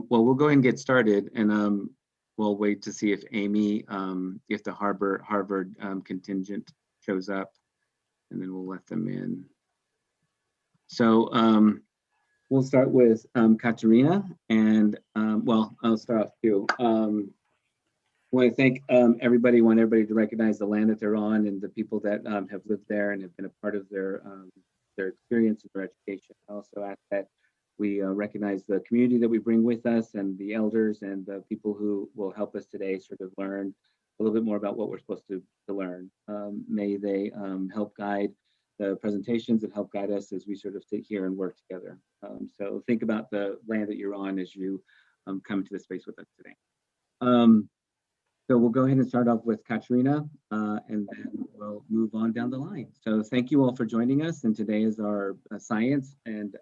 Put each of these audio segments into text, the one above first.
Well, we'll go ahead and get started, and we'll wait to see if Amy, if the Harvard contingent shows up, and then we'll let them in. So we'll start with Katerina, and well, I'll start off too. I want to thank everybody. Want everybody to recognize the land that they're on and the people that have lived there and have been a part of their experience and their education. I also ask that we recognize the community that we bring with us and the elders and the people who will help us today sort of learn a little bit more about what we're supposed to learn. May they help guide the presentations and help guide us as we sort of sit here and work together. So think about the land that you're on as you come to the space with us today. So we'll go ahead and start off with Katerina, and then we'll move on down the line. So thank you all for joining us. And today is our science and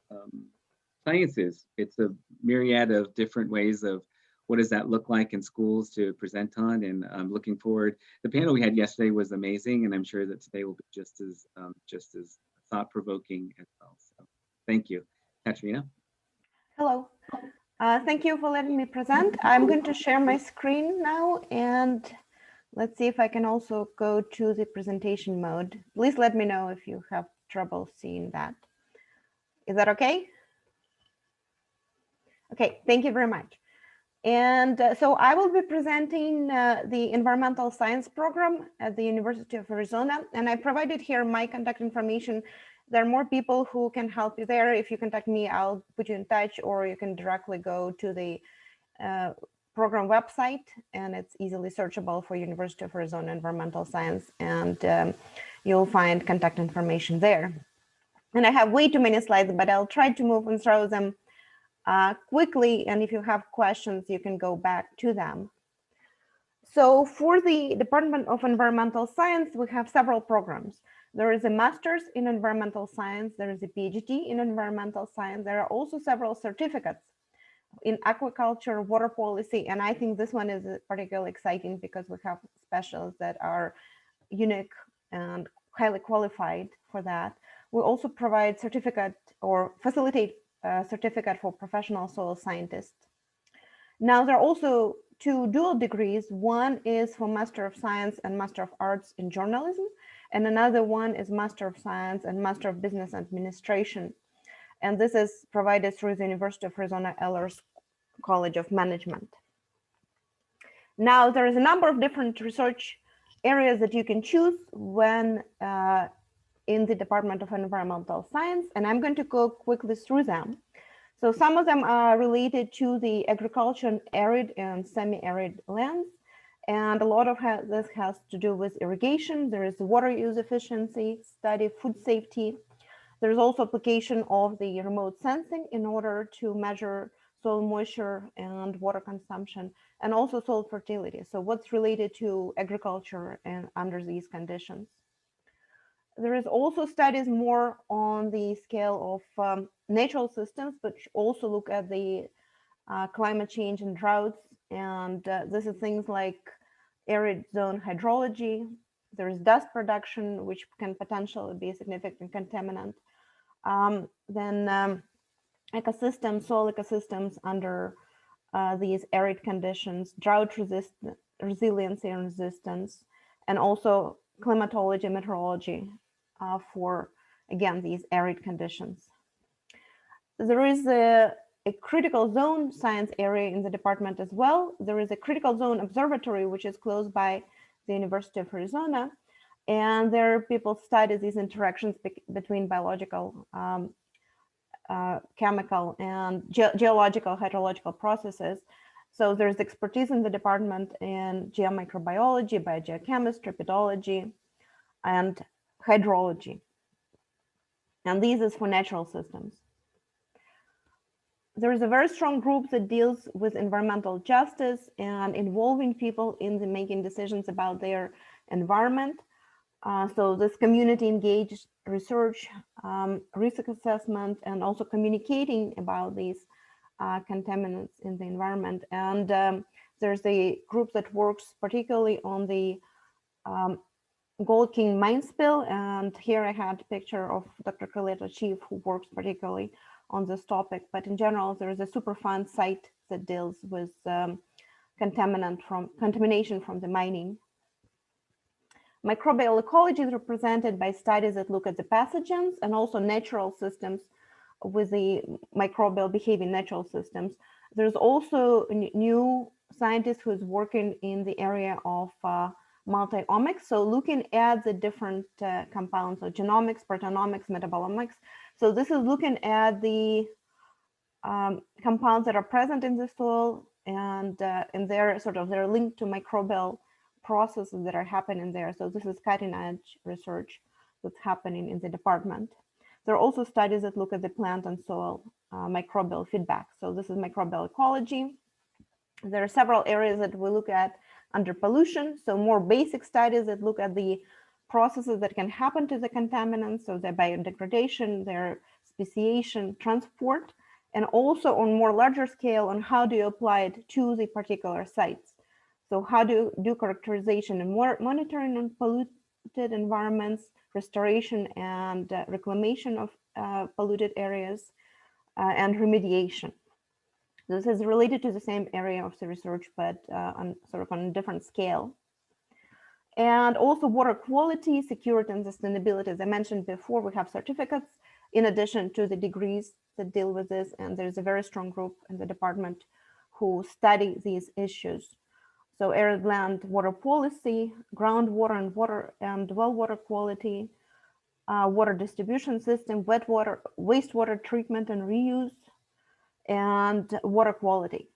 sciences. It's a myriad of different ways of what does that look like in schools to present on. And I'm looking forward. The panel we had yesterday was amazing, and I'm sure that today will be just as thought-provoking as well. So thank you, Katerina. Hello. Thank you for letting me present. I'm going to share my screen now, and let's see if I can also go to the presentation mode. Please let me know if you have trouble seeing that. Is that okay? Okay, thank you very much. And so I will be presenting the environmental science program at the University of Arizona, and I provided here my contact information. There are more people who can help you there. If you contact me, I'll put you in touch, or you can directly go to the program website, and it's easily searchable for University of Arizona Environmental Science, and you'll find contact information there. And I have way too many slides, but I'll try to move and throw them quickly, and if you have questions, you can go back to them. So for the Department of Environmental Science, we have several programs. There is a master's in environmental science. There is a PhD in environmental science. There are also several certificates in aquaculture, water policy, and I think this one is particularly exciting because we have specialists that are unique and highly qualified for that. We also provide certificate or facilitate a certificate for professional soil scientists. Now, there are also two dual degrees. One is for Master of Science and Master of Arts in Journalism, and another one is Master of Science and Master of Business Administration. And this is provided through the University of Arizona Ehlers College of Management. Now, there is a number of different research areas that you can choose when in the Department of Environmental Science, and I'm going to go quickly through them. So some of them are related to the agriculture in arid and semi-arid lands. And a lot of this has to do with irrigation. There is water use efficiency, study food safety. There's also application of the remote sensing in order to measure soil moisture and water consumption, and also soil fertility. So what's related to agriculture and under these conditions. There is also studies more on the scale of natural systems, but also look at the climate change and droughts. And this is things like arid zone hydrology. There's dust production, which can potentially be a significant contaminant. Then ecosystems, soil ecosystems under these arid conditions, drought resiliency and resistance, and also climatology, meteorology for, again, these arid conditions. There is a critical zone science area in the department as well. There is a critical zone observatory, which is close by the University of Arizona. And there people study these interactions between biological, chemical, and geological, hydrological processes. So there's expertise in the department in geomicrobiology, biogeochemistry, pedology, and hydrology. And these is for natural systems. There is a very strong group that deals with environmental justice and involving people in the making decisions about their environment. So this community engaged research, risk assessment, and also communicating about these contaminants in the environment. And there's a group that works particularly on the Gold King mine spill. And here I had a picture of Dr. Carletta Chief, who works particularly on this topic. But in general, there is a Superfund site that deals with contamination from the mining. Microbial ecology is represented by studies that look at the pathogens and also natural systems with the microbial behaving natural systems. There's also a new scientist who is working in the area of multi-omics, so looking at the different compounds, so genomics, proteomics, metabolomics. So this is looking at the compounds that are present in the soil, and they're linked to microbial processes that are happening there. So this is cutting edge research that's happening in the department. There are also studies that look at the plant and soil microbial feedback. So this is microbial ecology. There are several areas that we look at under pollution. So more basic studies that look at the processes that can happen to the contaminants, so their biodegradation, their speciation, transport, and also on more larger scale on how do you apply it to the particular sites. So how do you do characterization and monitoring on polluted environments, restoration and reclamation of polluted areas, and remediation. This is related to the same area of the research, but on a different scale. And also water quality, security, and sustainability. As I mentioned before, we have certificates in addition to the degrees that deal with this. And there's a very strong group in the department who study these issues. So arid land water policy, groundwater and water and well water quality, water distribution system, wet water, wastewater treatment and reuse, and water quality.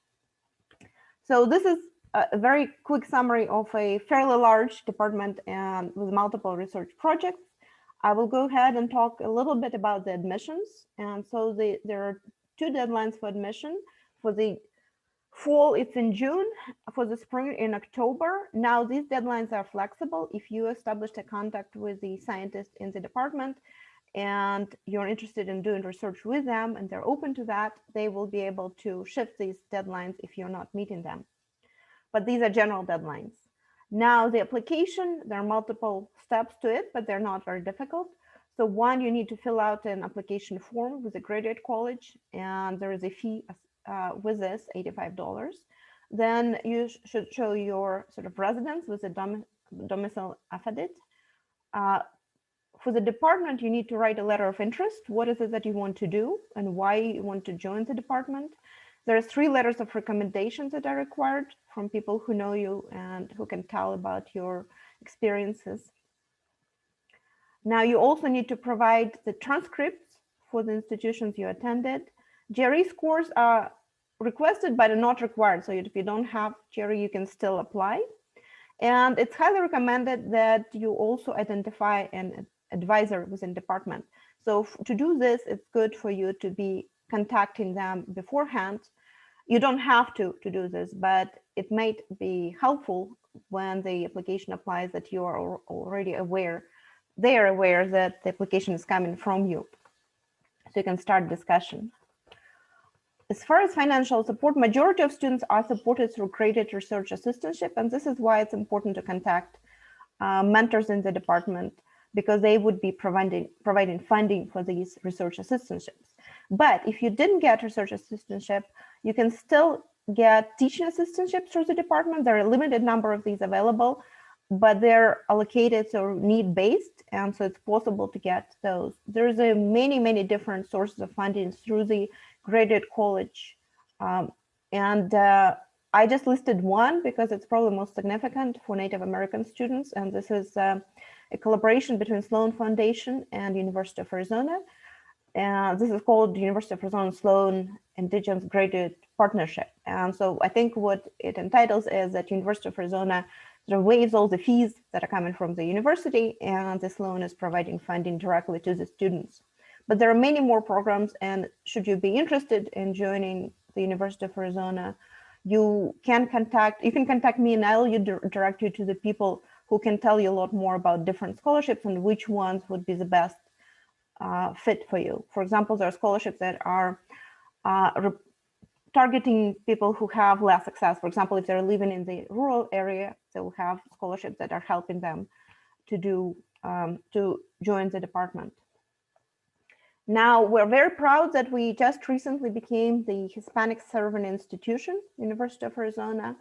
So this is a very quick summary of a fairly large department and with multiple research projects. I will go ahead and talk a little bit about the admissions. And so there are two deadlines for admission. For the fall, it's in June. For the spring, in October. Now, these deadlines are flexible. If you established a contact with the scientist in the department and you're interested in doing research with them and they're open to that, they will be able to shift these deadlines if you're not meeting them. But these are general deadlines. Now, the application, there are multiple steps to it, but they're not very difficult. So one, you need to fill out an application form with a graduate college, and there is a fee with this, $85. Then you should show your residence with a domicile affidavit. For the department, you need to write a letter of interest. What is it that you want to do and why you want to join the department? There are 3 letters of recommendations that are required from people who know you and who can tell about your experiences. Now, you also need to provide the transcripts for the institutions you attended. GRE scores are requested but are not required. So if you don't have GRE, you can still apply. And it's highly recommended that you also identify an advisor within the department. So to do this, it's good for you to be contacting them beforehand. You don't have to do this, but it might be helpful when the application applies that you are already aware, they are aware that the application is coming from you. So you can start discussion. As far as financial support, majority of students are supported through graded research assistantship, and this is why it's important to contact mentors in the department, because they would be providing funding for these research assistantships. But if you didn't get research assistantship, you can still get teaching assistantships through the department. There are a limited number of these available, but they're allocated so need-based, and so it's possible to get those. There's many different sources of funding through the graded college. I just listed one because it's probably most significant for Native American students, and this is a collaboration between Sloan Foundation and University of Arizona. And this is called University of Arizona Sloan Indigenous Graduate Partnership. And so I think what it entitles is that University of Arizona waives all the fees that are coming from the university, and the Sloan is providing funding directly to the students. But there are many more programs, and should you be interested in joining the University of Arizona, you can contact me, and I'll direct you to the people who can tell you a lot more about different scholarships and which ones would be the best fit for you. For example, there are scholarships that are targeting people who have less access. For example, if they're living in the rural area, they will have scholarships that are helping them to join the department. Now, we're very proud that we just recently became the Hispanic Serving Institution, University of Arizona.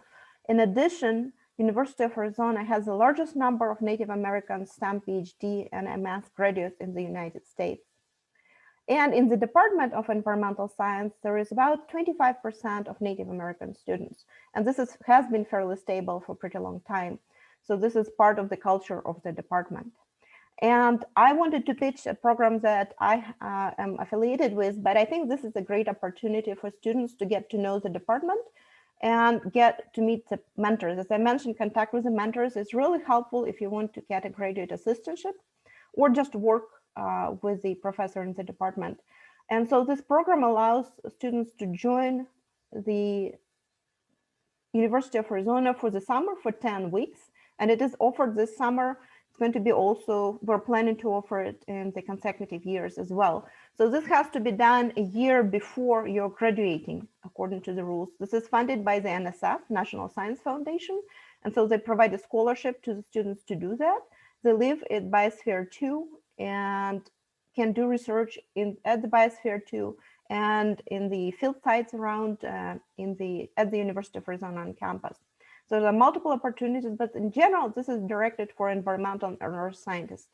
In addition, University of Arizona has the largest number of Native American STEM PhD and MS graduates in the United States. And in the Department of Environmental Science, there is about 25% of Native American students. And this has been fairly stable for a pretty long time. So this is part of the culture of the department. And I wanted to pitch a program that I am affiliated with, but I think this is a great opportunity for students to get to know the department and get to meet the mentors. As I mentioned, contact with the mentors is really helpful if you want to get a graduate assistantship or just work with the professor in the department. And so this program allows students to join the University of Arizona for the summer for 10 weeks. And it is offered this summer. It's going to be also, we're planning to offer it in the consecutive years as well. So this has to be done a year before you're graduating, according to the rules. This is funded by the NSF, National Science Foundation. And so they provide a scholarship to the students to do that. They live at Biosphere 2 and can do research at the Biosphere 2 and in the field sites around at the University of Arizona on campus. So there are multiple opportunities, but in general, this is directed for environmental and earth scientists.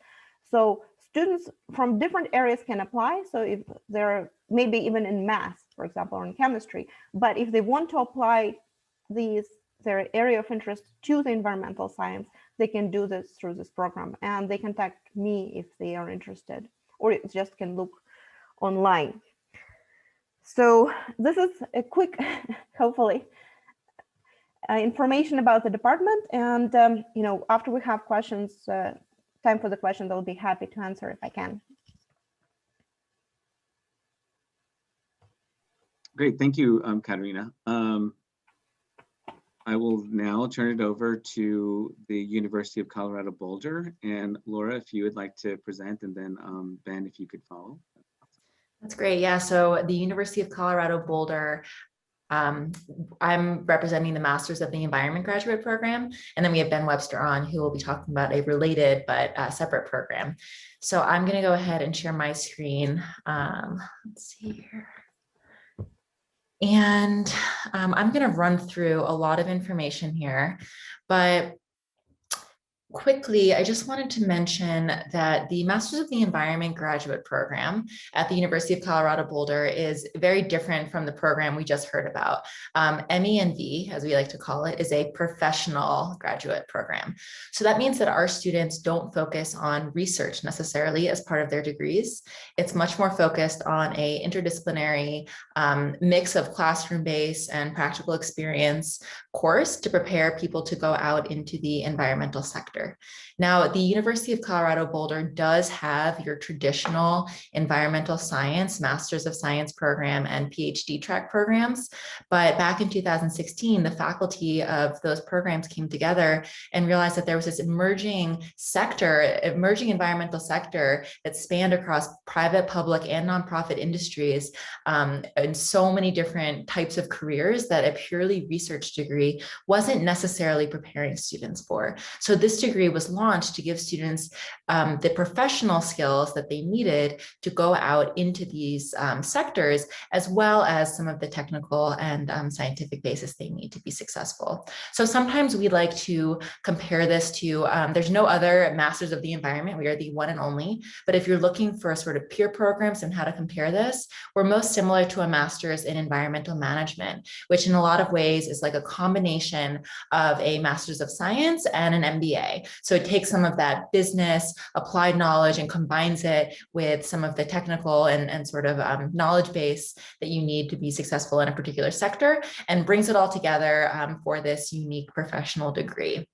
So students from different areas can apply. So if they're maybe even in math, for example, or in chemistry, but if they want to apply their area of interest to the environmental science, they can do this through this program, and they contact me if they are interested, or just can look online. So this is a quick, hopefully, information about the department. And after we have questions, time for the questions, I'll be happy to answer if I can. Great, thank you, Katerina. I will now turn it over to the University of Colorado Boulder. And Laura, if you would like to present, and then Ben, if you could follow. That's great. Yeah, so the University of Colorado Boulder, I'm representing the Masters of the Environment graduate program. And then we have Ben Webster on, who will be talking about a related but separate program. So I'm going to go ahead and share my screen. Let's see here. And I'm going to run through a lot of information here, but quickly, I just wanted to mention that the Masters of the Environment graduate program at the University of Colorado Boulder is very different from the program we just heard about. MENV, as we like to call it, is a professional graduate program. So that means that our students don't focus on research necessarily as part of their degrees. It's much more focused on a interdisciplinary mix of classroom-based and practical experience course to prepare people to go out into the environmental sector. Now, the University of Colorado Boulder does have your traditional environmental science, Masters of Science program and PhD track programs. But back in 2016, the faculty of those programs came together and realized that there was this emerging environmental sector that spanned across private, public, and nonprofit industries and so many different types of careers that a purely research degree wasn't necessarily preparing students for. So this degree was launched to give students the professional skills that they needed to go out into these sectors, as well as some of the technical and scientific basis they need to be successful. So sometimes we like to compare this to, there's no other Masters of the Environment, we are the one and only, but if you're looking for sort of peer programs and how to compare this, we're most similar to a Master's in Environmental Management, which in a lot of ways is like a combination of a Master's of Science and an MBA. So it takes some of that business applied knowledge and combines it with some of the technical and sort of knowledge base that you need to be successful in a particular sector, and brings it all together for this unique professional degree.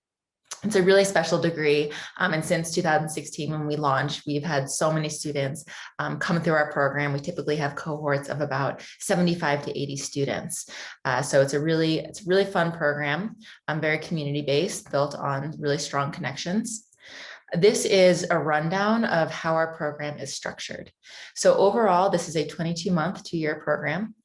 It's a really special degree. And since 2016, when we launched, we've had so many students come through our program. We typically have cohorts of about 75 to 80 students. So it's a really fun program, very community-based, built on really strong connections. This is a rundown of how our program is structured. So overall, this is a 22-month, 2-year program.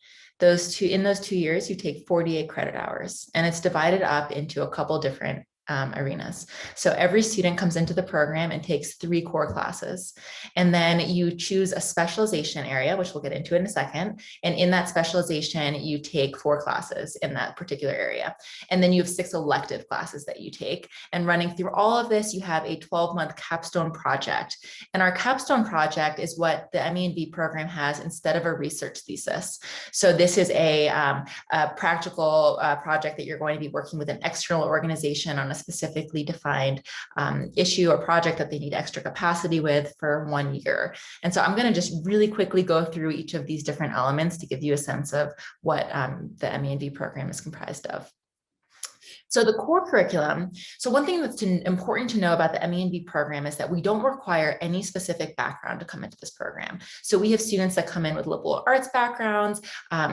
In those 2 years, you take 48 credit hours, and it's divided up into a couple different arenas. So every student comes into the program and takes 3 core classes. And then you choose a specialization area, which we'll get into in a second. And in that specialization, you take 4 classes in that particular area. And then you have 6 elective classes that you take. And running through all of this, you have a 12-month capstone project. And our capstone project is what the ME&B program has instead of a research thesis. So this is a practical project that you're going to be working with an external organization on a specifically defined issue or project that they need extra capacity with for 1 year. And so I'm going to just really quickly go through each of these different elements to give you a sense of what the ME&B program is comprised of. So the core curriculum, so one thing that's important to know about the ME&B program is that we don't require any specific background to come into this program. So we have students that come in with liberal arts backgrounds,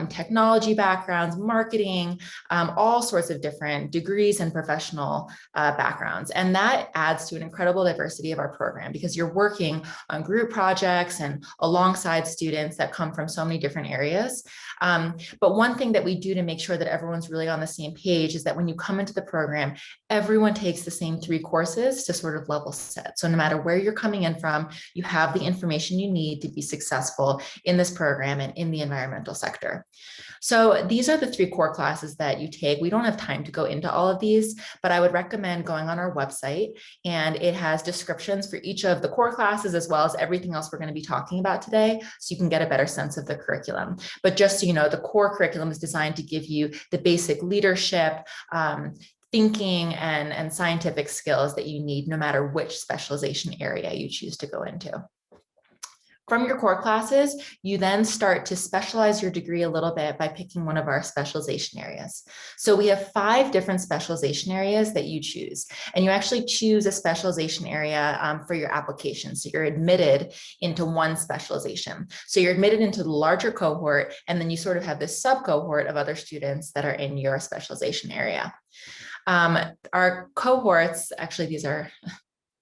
technology backgrounds, marketing, all sorts of different degrees and professional backgrounds. And that adds to an incredible diversity of our program because you're working on group projects and alongside students that come from so many different areas. But one thing that we do to make sure that everyone's really on the same page is that when you come into the program, everyone takes the same 3 courses to sort of level set. So no matter where you're coming in from, you have the information you need to be successful in this program and in the environmental sector. So these are the 3 core classes that you take. We don't have time to go into all of these, but I would recommend going on our website, and it has descriptions for each of the core classes as well as everything else we're going to be talking about today, so you can get a better sense of the curriculum. But just so you know, the core curriculum is designed to give you the basic leadership, thinking and scientific skills that you need no matter which specialization area you choose to go into. From your core classes, you then start to specialize your degree a little bit by picking one of our specialization areas. So we have 5 different specialization areas that you choose, and you actually choose a specialization area for your application. So you're admitted into one specialization. So you're admitted into the larger cohort, and then you sort of have this sub cohort of other students that are in your specialization area. Our cohorts, actually, these are,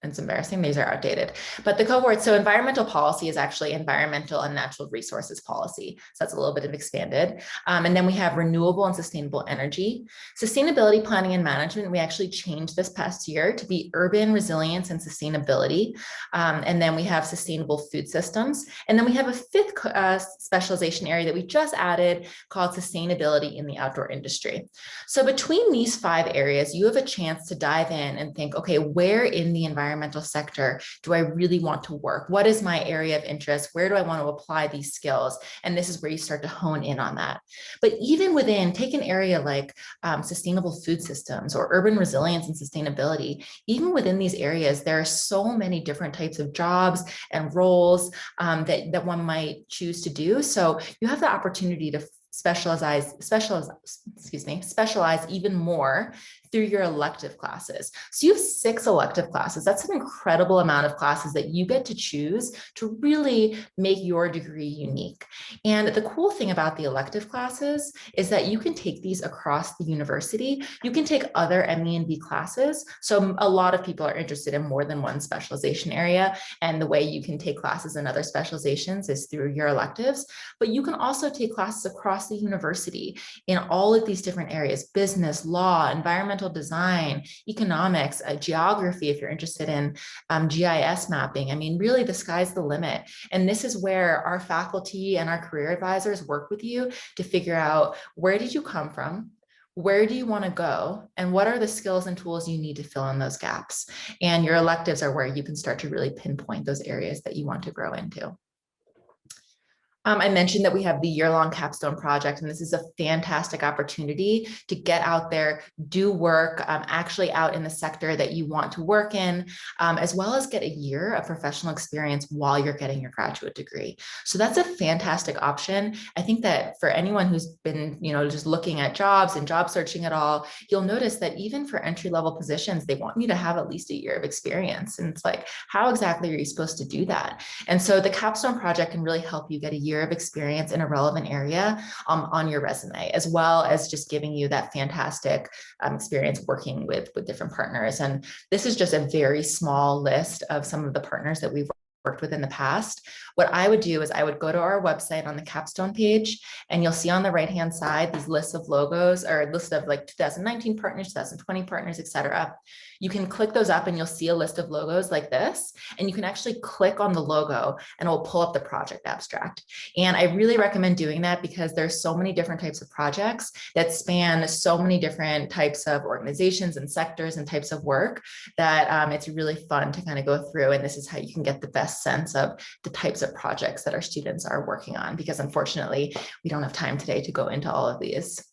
it's embarrassing, these are outdated, but the cohort, so environmental policy is actually environmental and natural resources policy. So that's a little bit of expanded. And then we have renewable and sustainable energy. Sustainability planning and management, we actually changed this past year to be urban resilience and sustainability. And then we have sustainable food systems. And then we have a 5th specialization area that we just added called sustainability in the outdoor industry. So between these 5 areas, you have a chance to dive in and think, okay, where in the environmental sector do I really want to work? What is my area of interest? Where do I want to apply these skills? And this is where you start to hone in on that. But even within, take an area like sustainable food systems or urban resilience and sustainability, even within these areas, there are so many different types of jobs and roles that one might choose to do. So you have the opportunity to specialize even more through your elective classes. So you have 6 elective classes. That's an incredible amount of classes that you get to choose to really make your degree unique. And the cool thing about the elective classes is that you can take these across the university. You can take other ME&B classes. So a lot of people are interested in more than one specialization area. And the way you can take classes in other specializations is through your electives. But you can also take classes across the university in all of these different areas: business, law, environmental design, economics, geography, if you're interested in GIS mapping. I mean, really the sky's the limit. And this is where our faculty and our career advisors work with you to figure out, where did you come from? Where do you want to go? And what are the skills and tools you need to fill in those gaps? And your electives are where you can start to really pinpoint those areas that you want to grow into. I mentioned that we have the year-long Capstone Project, and this is a fantastic opportunity to get out there, do work, actually out in the sector that you want to work in, as well as get a year of professional experience while you're getting your graduate degree. So that's a fantastic option. I think that for anyone who's been, just looking at jobs and job searching at all, you'll notice that even for entry-level positions, they want you to have at least a year of experience. And it's like, how exactly are you supposed to do that? And so the Capstone Project can really help you get a year of experience in a relevant area on your resume, as well as just giving you that fantastic experience working with different partners. And this is just a very small list of some of the partners that we've worked with in the past, what I would do is I would go to our website on the Capstone page, and you'll see on the right-hand side these lists of logos or a list of like 2019 partners, 2020 partners, etc. You can click those up and you'll see a list of logos like this, and you can actually click on the logo and it will pull up the project abstract. And I really recommend doing that because there's so many different types of projects that span so many different types of organizations and sectors and types of work that it's really fun to kind of go through. And this is how you can get the best sense of the types of projects that our students are working on, because unfortunately, we don't have time today to go into all of these.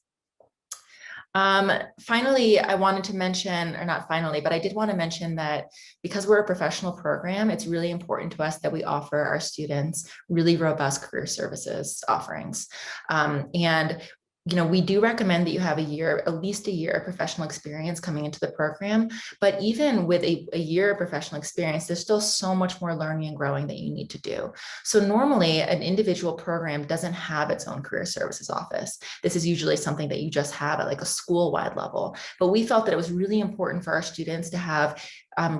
Finally, I wanted to mention, or not finally, but I did want to mention that because we're a professional program, it's really important to us that we offer our students really robust career services offerings. And we do recommend that you have at least a year of professional experience coming into the program. But even with a year of professional experience, there's still so much more learning and growing that you need to do. So normally an individual program doesn't have its own career services office. This is usually something that you just have at like a school-wide level. But we felt that it was really important for our students to have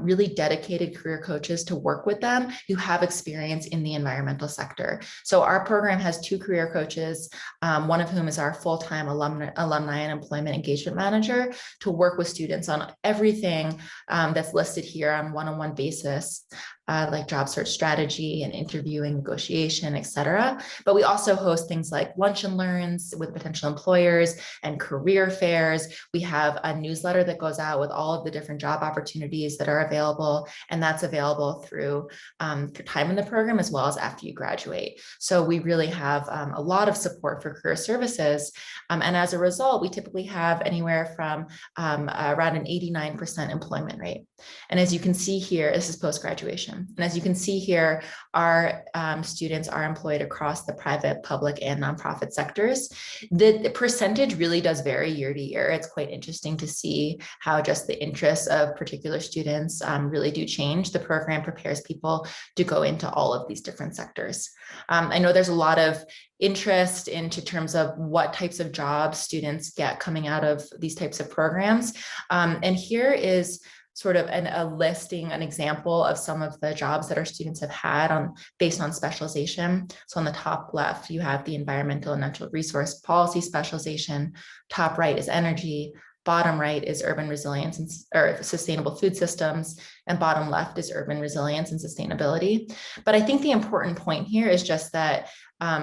really dedicated career coaches to work with them who have experience in the environmental sector. So our program has 2 career coaches, one of whom is our full-time alumni and employment engagement manager, to work with students on everything that's listed here on one-on-one basis, like job search strategy and interviewing, negotiation, etc. But we also host things like lunch and learns with potential employers and career fairs. We have a newsletter that goes out with all of the different job opportunities that are available, and that's available through your time in the program as well as after you graduate. So we really have a lot of support for career services. And as a result, we typically have anywhere from around an 89% employment rate. And as you can see here, this is post-graduation. And as you can see here, our students are employed across the private, public, and nonprofit sectors. The percentage really does vary year to year. It's quite interesting to see how just the interests of particular students really do change. The program prepares people to go into all of these different sectors. I know there's a lot of interest into terms of what types of jobs students get coming out of these types of programs. And here is sort of an example of some of the jobs that our students have had based on specialization. So on the top left, you have the environmental and natural resource policy specialization. Top right is energy. Bottom right is urban resilience or sustainable food systems, and bottom left is urban resilience and sustainability. But I think the important point here is just that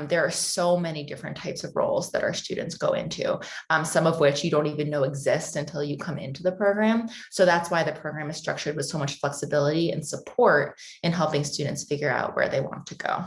there are so many different types of roles that our students go into, some of which you don't even know exist until you come into the program. So that's why the program is structured with so much flexibility and support in helping students figure out where they want to go.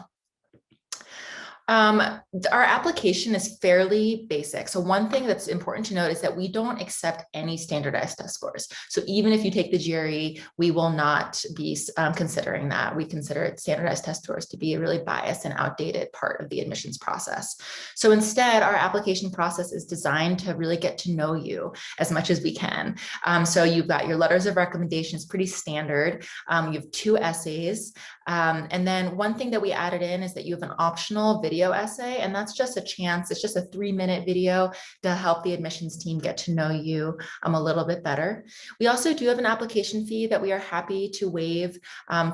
Our application is fairly basic. So one thing that's important to note is that we don't accept any standardized test scores. So even if you take the GRE, we will not be considering that. We consider standardized test scores to be a really biased and outdated part of the admissions process. So instead, our application process is designed to really get to know you as much as we can. So you've got your letters of recommendation, it's pretty standard. You have 2 essays. And then one thing that we added in is that you have an optional video essay, and that's just a chance. It's just a 3-minute video to help the admissions team get to know you a little bit better. We also do have an application fee that we are happy to waive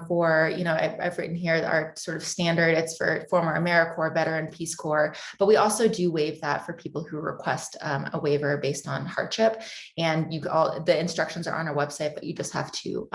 for, I've written here our sort of standard. It's for former AmeriCorps, veteran, Peace Corps, but we also do waive that for people who request a waiver based on hardship. And the instructions are on our website, but you just have to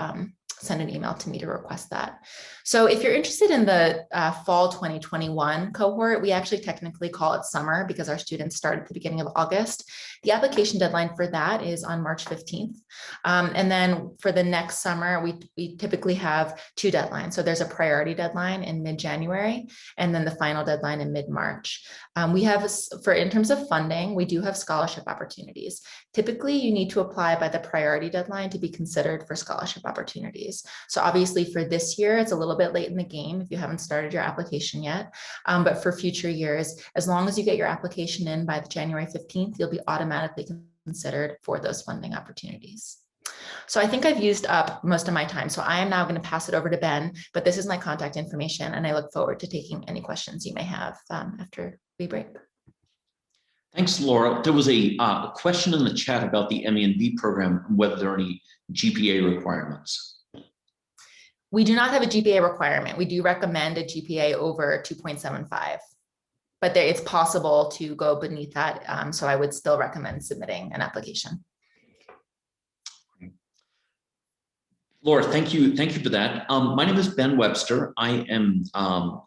send an email to me to request that. So if you're interested in the fall 2021 cohort, we actually technically call it summer because our students start at the beginning of August. The application deadline for that is on March 15th. And then for the next summer, we typically have 2 deadlines. So there's a priority deadline in mid-January, and then the final deadline in mid-March. We have, in terms of funding, we do have scholarship opportunities. Typically, you need to apply by the priority deadline to be considered for scholarship opportunities. So obviously for this year, it's a little bit late in the game if you haven't started your application yet. But for future years, as long as you get your application in by January 15th, you'll be automatically considered for those funding opportunities. So I think I've used up most of my time. So I am now going to pass it over to Ben, but this is my contact information, and I look forward to taking any questions you may have after we break. Thanks, Laura. There was a question in the chat about the MENB program, whether there are any GPA requirements. We do not have a GPA requirement. We do recommend a GPA over 2.75, but it's possible to go beneath that. So I would still recommend submitting an application. Laura, thank you for that. My name is Ben Webster. I am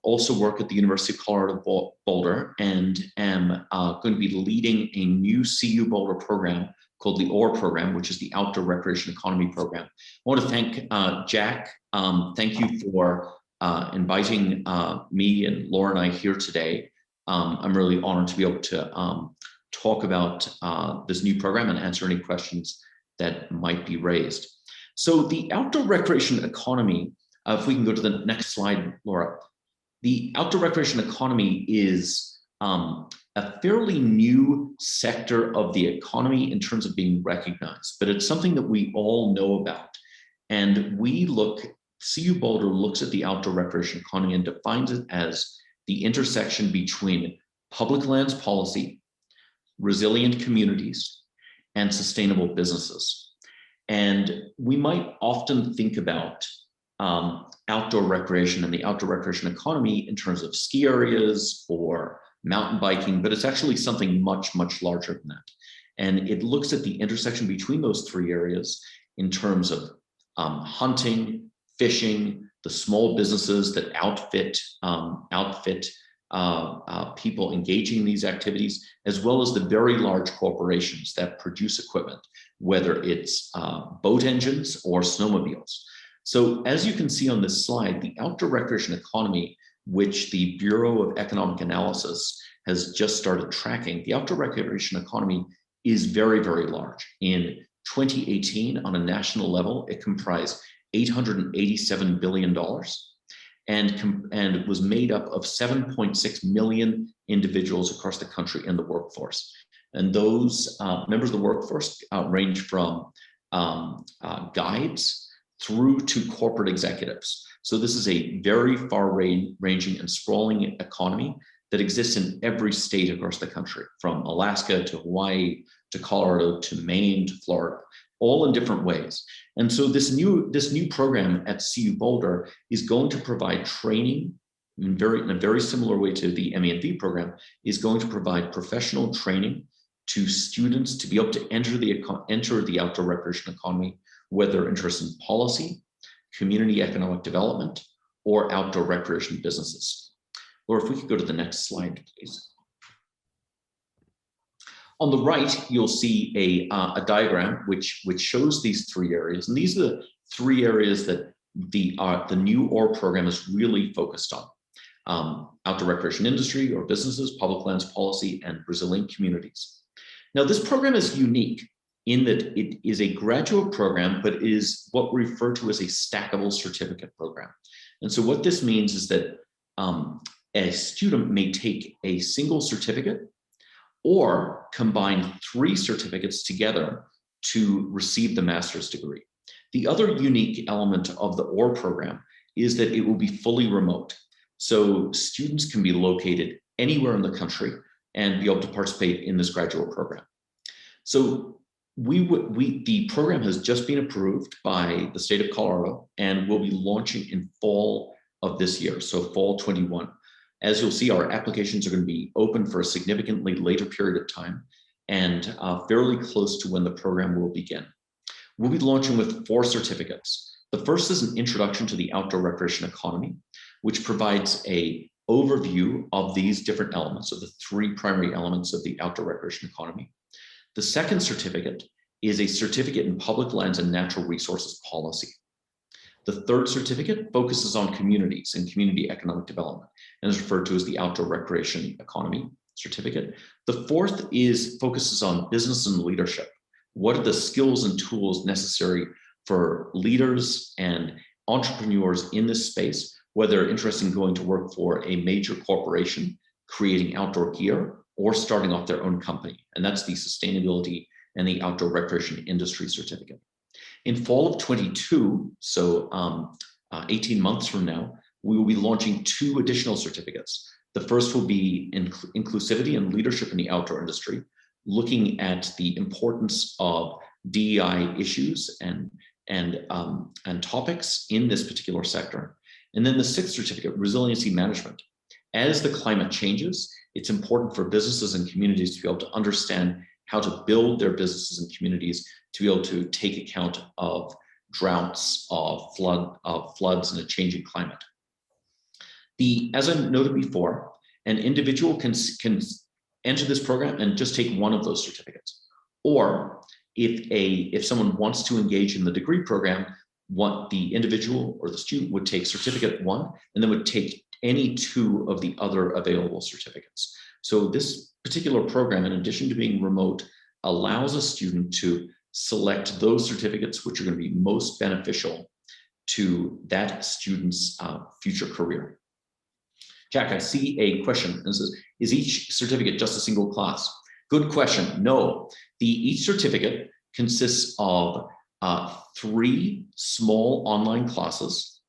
also work at the University of Colorado Boulder and am going to be leading a new CU Boulder program called the OR program, which is the Outdoor Recreation Economy program. I want to thank Jack. Thank you for inviting me and Laura and I here today. I'm really honored to be able to talk about this new program and answer any questions that might be raised. So the outdoor recreation economy, if we can go to the next slide, Laura, the outdoor recreation economy is a fairly new sector of the economy in terms of being recognized, but it's something that we all know about. And CU Boulder looks at the outdoor recreation economy and defines it as the intersection between public lands policy, resilient communities, and sustainable businesses. And we might often think about outdoor recreation and the outdoor recreation economy in terms of ski areas or mountain biking, but it's actually something much, much larger than that. And it looks at the intersection between those three areas in terms of hunting, fishing, the small businesses that outfit people engaging in these activities, as well as the very large corporations that produce equipment, whether it's boat engines or snowmobiles. So as you can see on this slide, the outdoor recreation economy, which the Bureau of Economic Analysis has just started tracking, the outdoor recreation economy is very, very large. In 2018, on a national level, it comprised $887 billion. And it was made up of 7.6 million individuals across the country in the workforce. And those members of the workforce range from guides through to corporate executives. So this is a very far-ranging and sprawling economy that exists in every state across the country, from Alaska to Hawaii to Colorado to Maine to Florida, all in different ways. And so this new program at CU Boulder is going to provide training in a very similar way to the MENV program, is going to provide professional training to students to be able to enter the outdoor recreation economy, whether interested in policy, community economic development, or outdoor recreation businesses. Laura, if we could go to the next slide, please. On the right, you'll see a diagram which shows these three areas. And these are the three areas that the new OR program is really focused on. Outdoor recreation industry or businesses, public lands policy, and resilient communities. Now, this program is unique in that it is a graduate program, but is what we refer to as a stackable certificate program. And so what this means is that a student may take a single certificate or combine 3 certificates together to receive the master's degree. The other unique element of the OR program is that it will be fully remote. So students can be located anywhere in the country and be able to participate in this graduate program. So the program has just been approved by the state of Colorado and will be launching in fall of this year, so fall 21. As you'll see, our applications are going to be open for a significantly later period of time and fairly close to when the program will begin. We'll be launching with 4 certificates. The first is an introduction to the outdoor recreation economy, which provides an overview of these different elements, of the 3 primary elements of the outdoor recreation economy. The second certificate is a certificate in public lands and natural resources policy. The third certificate focuses on communities and community economic development and is referred to as the outdoor recreation economy certificate. The fourth focuses on business and leadership. What are the skills and tools necessary for leaders and entrepreneurs in this space, whether interested in going to work for a major corporation, creating outdoor gear, or starting off their own company? And that's the sustainability and the outdoor recreation industry certificate. In fall of 22, so 18 months from now, we will be launching 2 additional certificates. The first will be inclusivity and leadership in the outdoor industry, looking at the importance of DEI issues and and topics in this particular sector. And then the sixth certificate, resiliency management. As the climate changes, it's important for businesses and communities to be able to understand how to build their businesses and communities to be able to take account of droughts, of floods, and a changing climate. As I noted before, an individual can enter this program and just take one of those certificates. Or if someone wants to engage in the degree program, the individual or the student would take certificate 1 and then would take any 2 of the other available certificates. So this particular program, in addition to being remote, allows a student to select those certificates which are going to be most beneficial to that student's future career. Jack, I see a question. It says, is each certificate just a single class? Good question. No, each certificate consists of 3 small online classes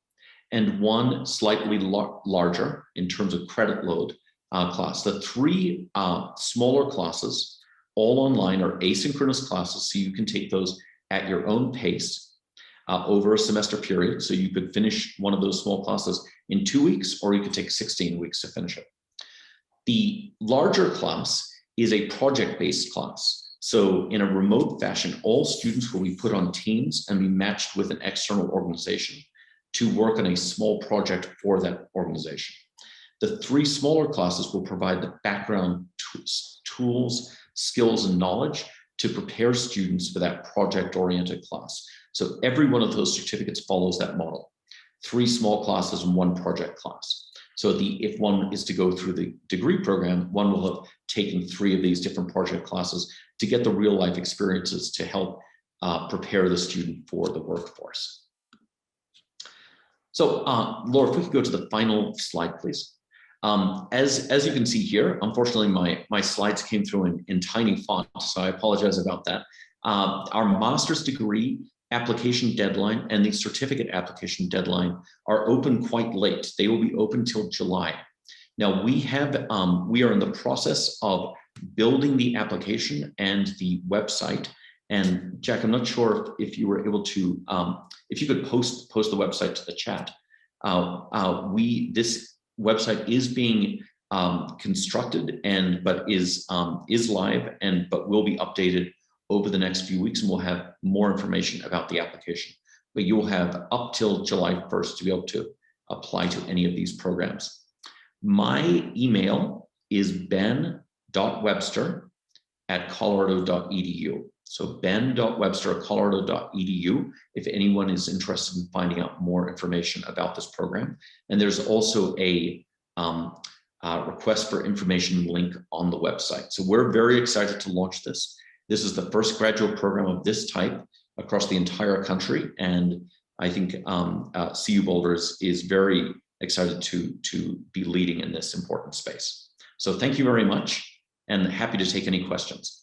and 1 slightly larger in terms of credit load class. The 3 smaller classes, all online, are asynchronous classes, so you can take those at your own pace over a semester period. So you could finish one of those small classes in 2 weeks, or you could take 16 weeks to finish it. The larger class is a project-based class. So in a remote fashion, all students will be put on teams and be matched with an external organization to work on a small project for that organization. The 3 smaller classes will provide the background tools, skills, and knowledge to prepare students for that project-oriented class. So every one of those certificates follows that model. 3 small classes and 1 project class. So if one is to go through the degree program, one will have taken 3 of these different project classes to get the real life experiences to help prepare the student for the workforce. So Laura, if we could go to the final slide, please. As you can see here, unfortunately, my slides came through in tiny font, so I apologize about that. Our master's degree application deadline and the certificate application deadline are open quite late. They will be open till July. Now we are in the process of building the application and the website. And Jack, I'm not sure if you were able to, if you could post the website to the chat. This website is being constructed but is live but will be updated over the next few weeks, and we'll have more information about the application. But you'll have up till July 1st to be able to apply to any of these programs. My email is ben.webster@colorado.edu. So ben.webster@colorado.edu if anyone is interested in finding out more information about this program. And there's also a request for information link on the website. So we're very excited to launch this. This is the first graduate program of this type across the entire country. And I think CU Boulder is very excited to be leading in this important space. So thank you very much, and happy to take any questions.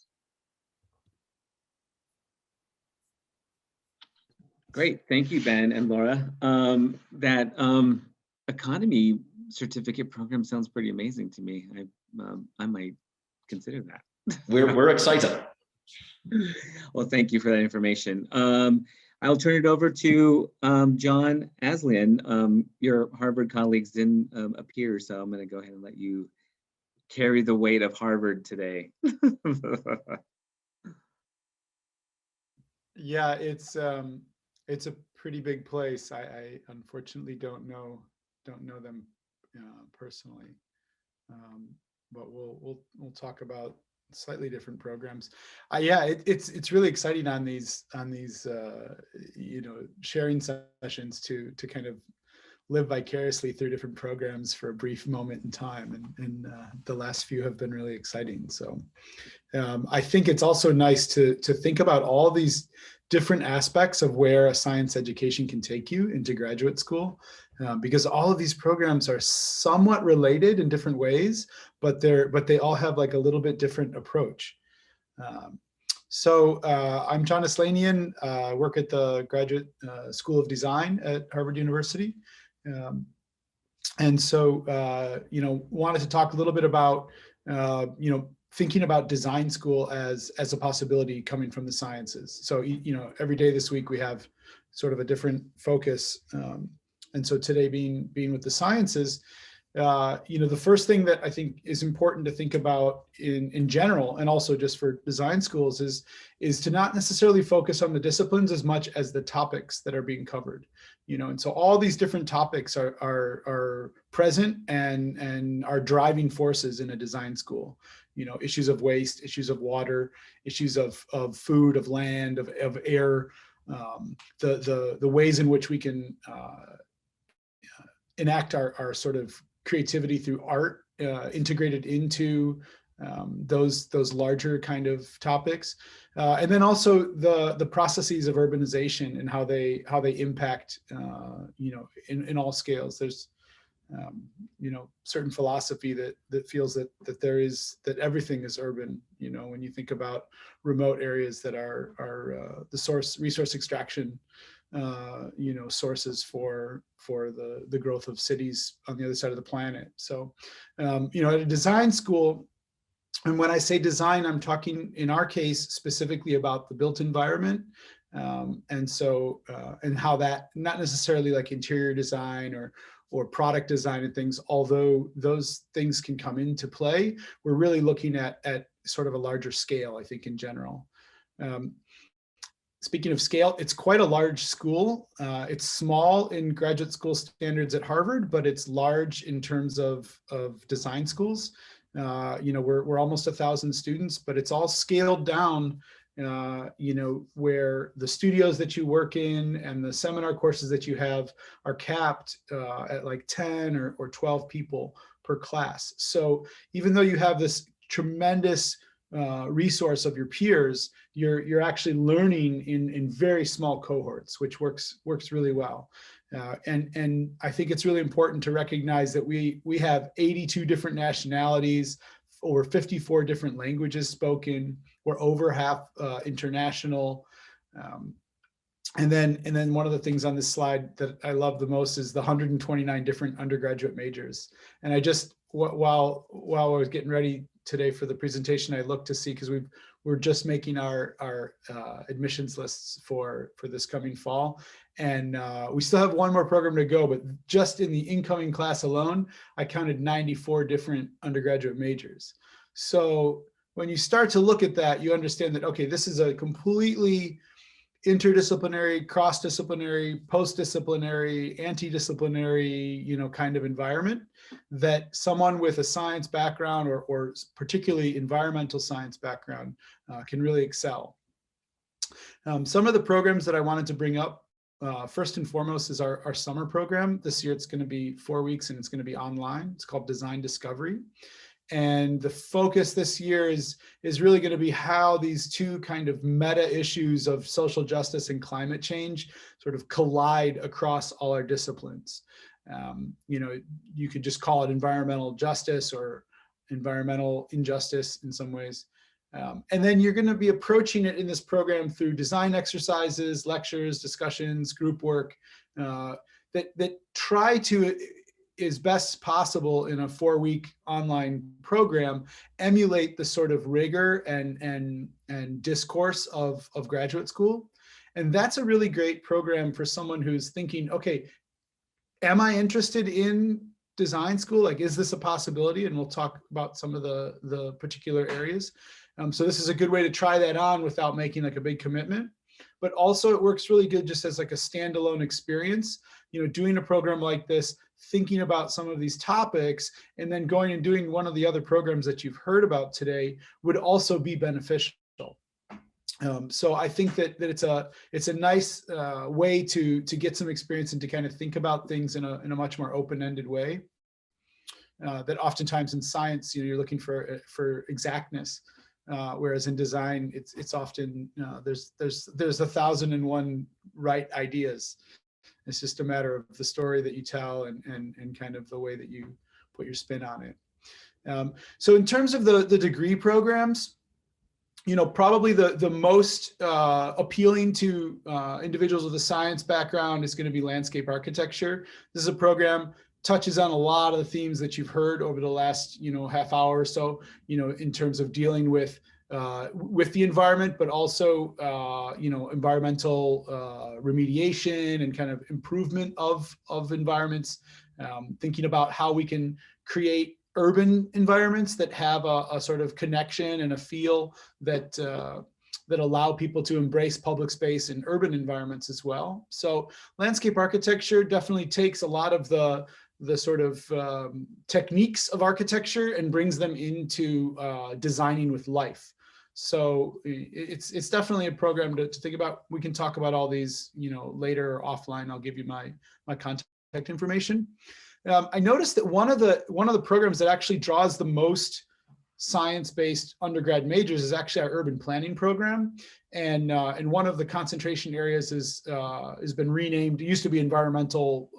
Great, thank you, Ben and Laura. That economy certificate program sounds pretty amazing to me. I might consider that. We're excited. Well, thank you for that information. I'll turn it over to John Aslian. Your Harvard colleagues didn't appear, so I'm going to go ahead and let you carry the weight of Harvard today. Yeah, it's a pretty big place. I unfortunately don't know them personally, but we'll talk about slightly different programs. Yeah, it's really exciting on these sharing sessions to kind of live vicariously through different programs for a brief moment in time, and the last few have been really exciting. So I think it's also nice to think about all these different aspects of where a science education can take you into graduate school, because all of these programs are somewhat related in different ways, but they all have like a little bit different approach. So I'm John Aslanian, work at the Graduate School of Design at Harvard University. And so, wanted to talk a little bit about, thinking about design school as a possibility coming from the sciences. So, every day this week we have sort of a different focus. And so today being with the sciences, the first thing that I think is important to think about in general, and also just for design schools, is to not necessarily focus on the disciplines as much as the topics that are being covered. And so all these different topics are present and are driving forces in a design school. Issues of waste, issues of water, issues of food, of land, of air, the ways in which we can enact our sort of creativity through art, integrated into those larger kind of topics, and then also the processes of urbanization and how they impact in all scales. There's certain philosophy that feels that everything is urban. When you think about remote areas that are the resource extraction sources for the growth of cities on the other side of the planet. So at a design school, and when I say design, I'm talking in our case specifically about the built environment, and how that, not necessarily like interior design or product design and things, although those things can come into play. We're really looking at sort of a larger scale, I think, in general. Speaking of scale, it's quite a large school. It's small in graduate school standards at Harvard, but it's large in terms of design schools. We're almost 1,000 students, but it's all scaled down, where the studios that you work in and the seminar courses that you have are capped at like 10 or 12 people per class. So even though you have this tremendous resource of your peers, you're actually learning in very small cohorts, which works really well. And I think it's really important to recognize that we have 82 different nationalities, over 54 different languages spoken. We're over half international. And then one of the things on this slide that I love the most is the 129 different undergraduate majors. And I just, while I was getting ready today for the presentation, I looked to see, because we're just making our admissions lists for this coming fall. And we still have one more program to go, but just in the incoming class alone, I counted 94 different undergraduate majors. So when you start to look at that, you understand that, okay, this is a completely interdisciplinary, cross-disciplinary, post-disciplinary, anti-disciplinary, kind of environment that someone with a science background or particularly environmental science background can really excel. Some of the programs that I wanted to bring up, first and foremost, is our summer program. This year it's going to be 4 weeks and it's going to be online. It's called Design Discovery. And the focus this year is really going to be how these two kind of meta issues of social justice and climate change sort of collide across all our disciplines. You could just call it environmental justice or environmental injustice in some ways. And then you're going to be approaching it in this program through design exercises, lectures, discussions, group work that try to, as best possible in a 4-week online program, emulate the sort of rigor and discourse of graduate school. And that's a really great program for someone who's thinking, okay, am I interested in design school? Like, is this a possibility? And we'll talk about some of the particular areas. So this is a good way to try that on without making like a big commitment. But also it works really good just as like a standalone experience, doing a program like this, thinking about some of these topics, and then going and doing one of the other programs that you've heard about today would also be beneficial. So I think that it's a nice way to get some experience and to kind of think about things in a much more open-ended way. That oftentimes in science, you're looking for exactness, whereas in design, it's often there's 1,001 right ideas. It's just a matter of the story that you tell and kind of the way that you put your spin on it. So in terms of the degree programs, probably the most appealing to individuals with a science background is going to be landscape architecture. This is a program touches on a lot of the themes that you've heard over the last half hour or so, in terms of dealing with with the environment, but also, environmental remediation and kind of improvement of environments, thinking about how we can create urban environments that have a sort of connection and a feel that that allow people to embrace public space in urban environments as well. So landscape architecture definitely takes a lot of the sort of techniques of architecture and brings them into designing with life. So it's definitely a program to think about. We can talk about all these, later offline. I'll give you my contact information. I noticed that one of the programs that actually draws the most science-based undergrad majors is actually our urban planning program, and one of the concentration areas has been renamed. It used to be environmental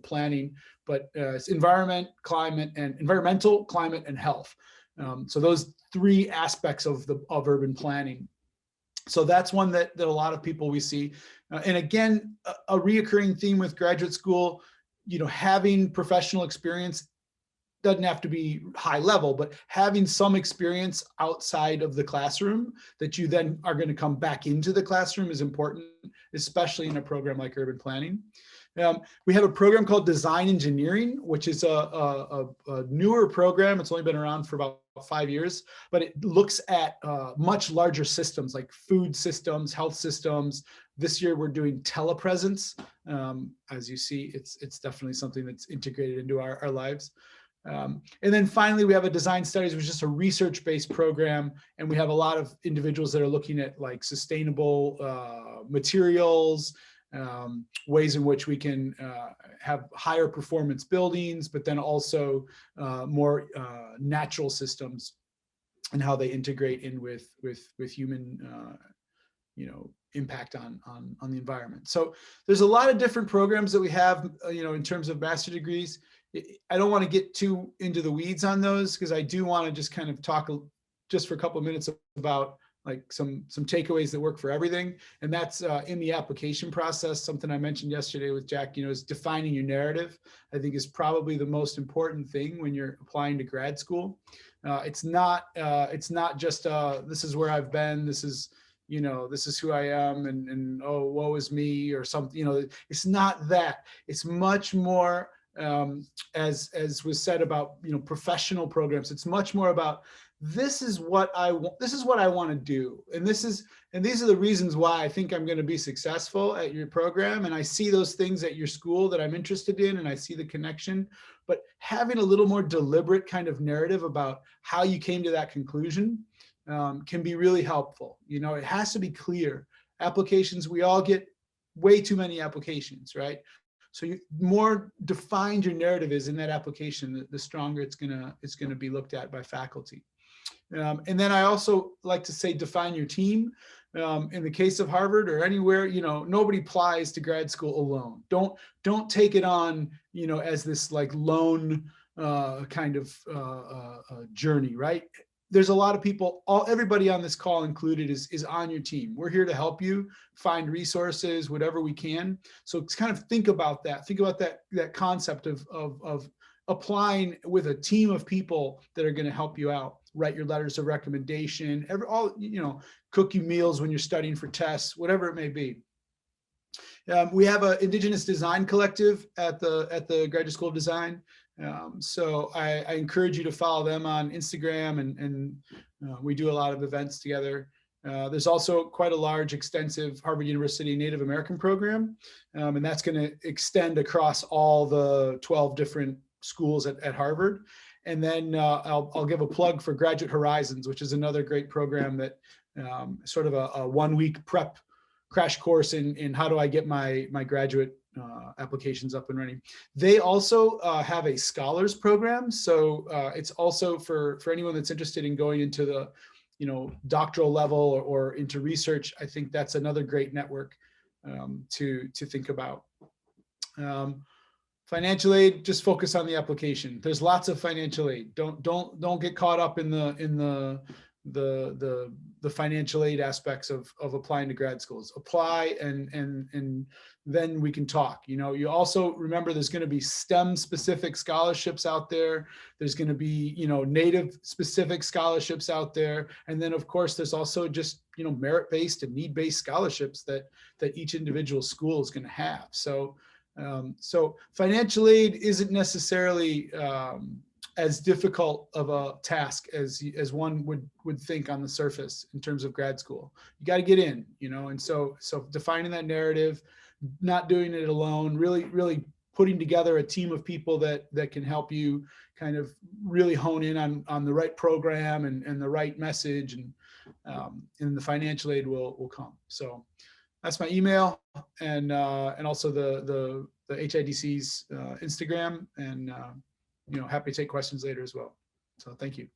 planning, but it's environmental, climate, and health. So those three aspects of urban planning. So that's one that a lot of people we see, and again, a reoccurring theme with graduate school. Having professional experience doesn't have to be high level, but having some experience outside of the classroom that you then are going to come back into the classroom is important, especially in a program like urban planning. We have a program called Design Engineering, which is a newer program. It's only been around for about 5 years, but it looks at much larger systems like food systems, health systems. This year we're doing telepresence. As you see, it's definitely something that's integrated into our lives. And then finally, we have a design studies, which is just a research-based program. And we have a lot of individuals that are looking at like sustainable materials, ways in which we can have higher performance buildings, but then also more natural systems and how they integrate in with human, impact on the environment. So there's a lot of different programs that we have, in terms of master degrees. I don't want to get too into the weeds on those, because I do want to just kind of talk just for a couple of minutes about like some takeaways that work for everything. And that's in the application process. Something I mentioned yesterday with Jack, is defining your narrative. I think is probably the most important thing when you're applying to grad school. It's not just this is where I've been, this is who I am, and oh, woe is me, or something. It's not that. It's much more, as was said about professional programs. It's much more about, this is what I want to do, and these are the reasons why I think I'm going to be successful at your program, and I see those things at your school that I'm interested in, and I see the connection. But having a little more deliberate kind of narrative about how you came to that conclusion can be really helpful. It has to be clear. Applications, we all get way too many applications, right? So more defined your narrative is in that application, the stronger it's gonna be looked at by faculty. And then I also like to say, define your team. In the case of Harvard or anywhere, nobody applies to grad school alone. Don't take it on, as this like lone kind of journey, right? There's a lot of people, everybody on this call included is on your team. We're here to help you find resources, whatever we can. So it's kind of think about that concept of applying with a team of people that are going to help you out. Write your letters of recommendation, cook you meals when you're studying for tests, whatever it may be. We have an Indigenous Design Collective at the Graduate School of Design. So I encourage you to follow them on Instagram, and we do a lot of events together. There's also quite a large, extensive Harvard University Native American program, and that's going to extend across all the 12 different schools at Harvard. And then I'll give a plug for Graduate Horizons, which is another great program that sort of a 1-week prep crash course in how do I get my graduate applications up and running. They also have a scholars program. So it's also for anyone that's interested in going into the doctoral level or into research. I think that's another great network to think about. Financial aid, just focus on the application. There's lots of financial aid. Don't get caught up in the the financial aid aspects of applying to grad schools. Apply and then we can talk. You know, you also remember there's going to be STEM specific scholarships out there. There's going to be, you know, native specific scholarships out there. And then of course there's also just, you know, merit-based and need-based scholarships that each individual school is going to have. So so financial aid isn't necessarily as difficult of a task as one would think on the surface in terms of grad school. You got to get in, you know, and so defining that narrative, not doing it alone, really putting together a team of people that can help you kind of really hone in on the right program and the right message, and the financial aid will come. So that's my email, and also the HIDC's Instagram, and you know, happy to take questions later as well. So thank you.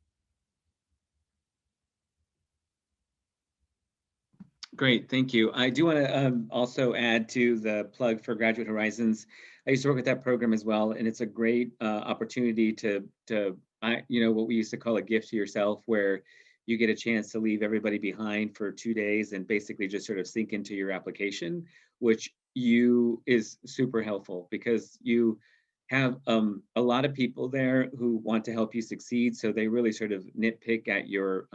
Great, thank you. I do want to also add to the plug for Graduate Horizons. I used to work with that program as well, and it's a great opportunity to you know, what we used to call a gift to yourself, where you get a chance to leave everybody behind for 2 days and basically just sort of sink into your application, which is super helpful because you have a lot of people there who want to help you succeed. So they really sort of nitpick at your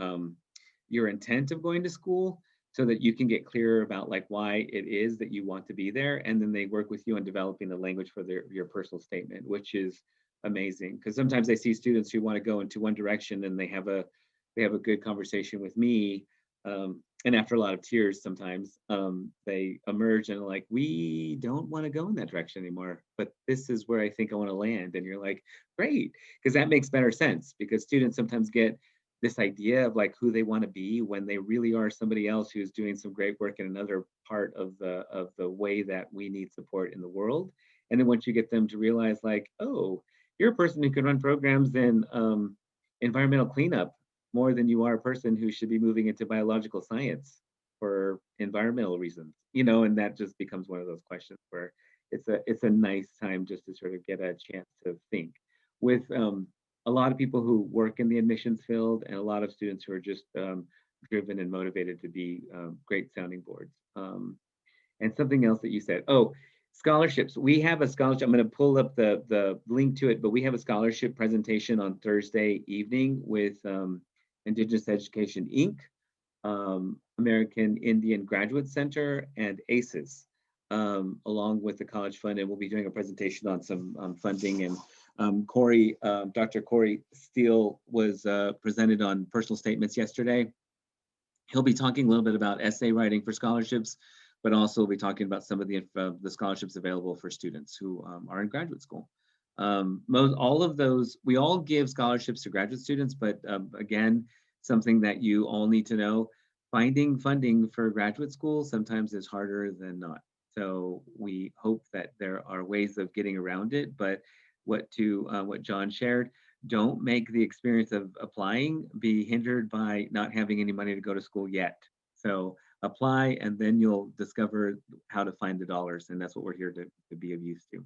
intent of going to school, so that you can get clearer about like why it is that you want to be there. And then they work with you on developing the language for your personal statement, which is amazing. Because sometimes I see students who want to go into one direction and they have a good conversation with me. And after a lot of tears, sometimes they emerge and like, we don't want to go in that direction anymore, but this is where I think I want to land. And you're like, great, because that makes better sense, because students sometimes get this idea of like who they want to be when they really are somebody else who's doing some great work in another part of the way that we need support in the world. And then once you get them to realize like, oh, you're a person who can run programs in environmental cleanup more than you are a person who should be moving into biological science for environmental reasons, you know, and that just becomes one of those questions where it's a nice time just to sort of get a chance to think with a lot of people who work in the admissions field and a lot of students who are just driven and motivated to be great sounding boards. And something else that you said, oh, scholarships. We have a scholarship. I'm going to pull up the link to it, but we have a scholarship presentation on Thursday evening with Indigenous Education Inc., American Indian Graduate Center, and ACES, along with the College Fund. And we'll be doing a presentation on some funding. And Corey, Dr. Corey Steele was presented on personal statements yesterday. He'll be talking a little bit about essay writing for scholarships, but also we'll be talking about some of the scholarships available for students who are in graduate school. All of those, we all give scholarships to graduate students, but again, something that you all need to know, finding funding for graduate school sometimes is harder than not. So we hope that there are ways of getting around it, but what John shared, don't make the experience of applying be hindered by not having any money to go to school yet. So apply, and then you'll discover how to find the dollars, and that's what we're here to be of use to.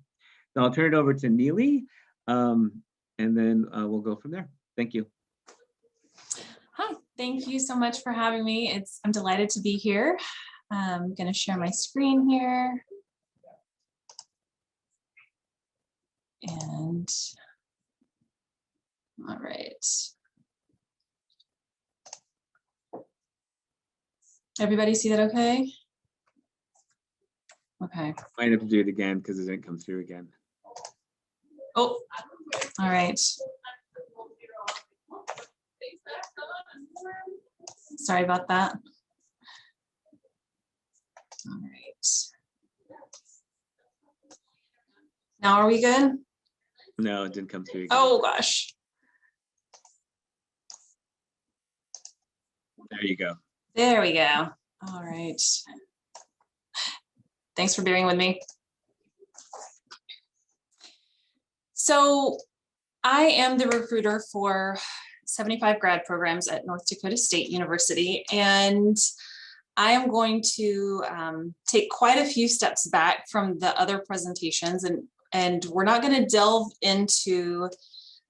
So I'll turn it over to Neely, and then we'll go from there. Thank you. Hi, thank you so much for having me. I'm delighted to be here. I'm going to share my screen here. And all right. Everybody see that okay? Okay. Might have to do it again because it didn't come through again. Oh, all right. Sorry about that. All right. Now are we good? No, it didn't come through again. Oh gosh. There you go. There we go. All right. Thanks for bearing with me. So I am the recruiter for 75 grad programs at North Dakota State University, and I am going to take quite a few steps back from the other presentations, and we're not going to delve into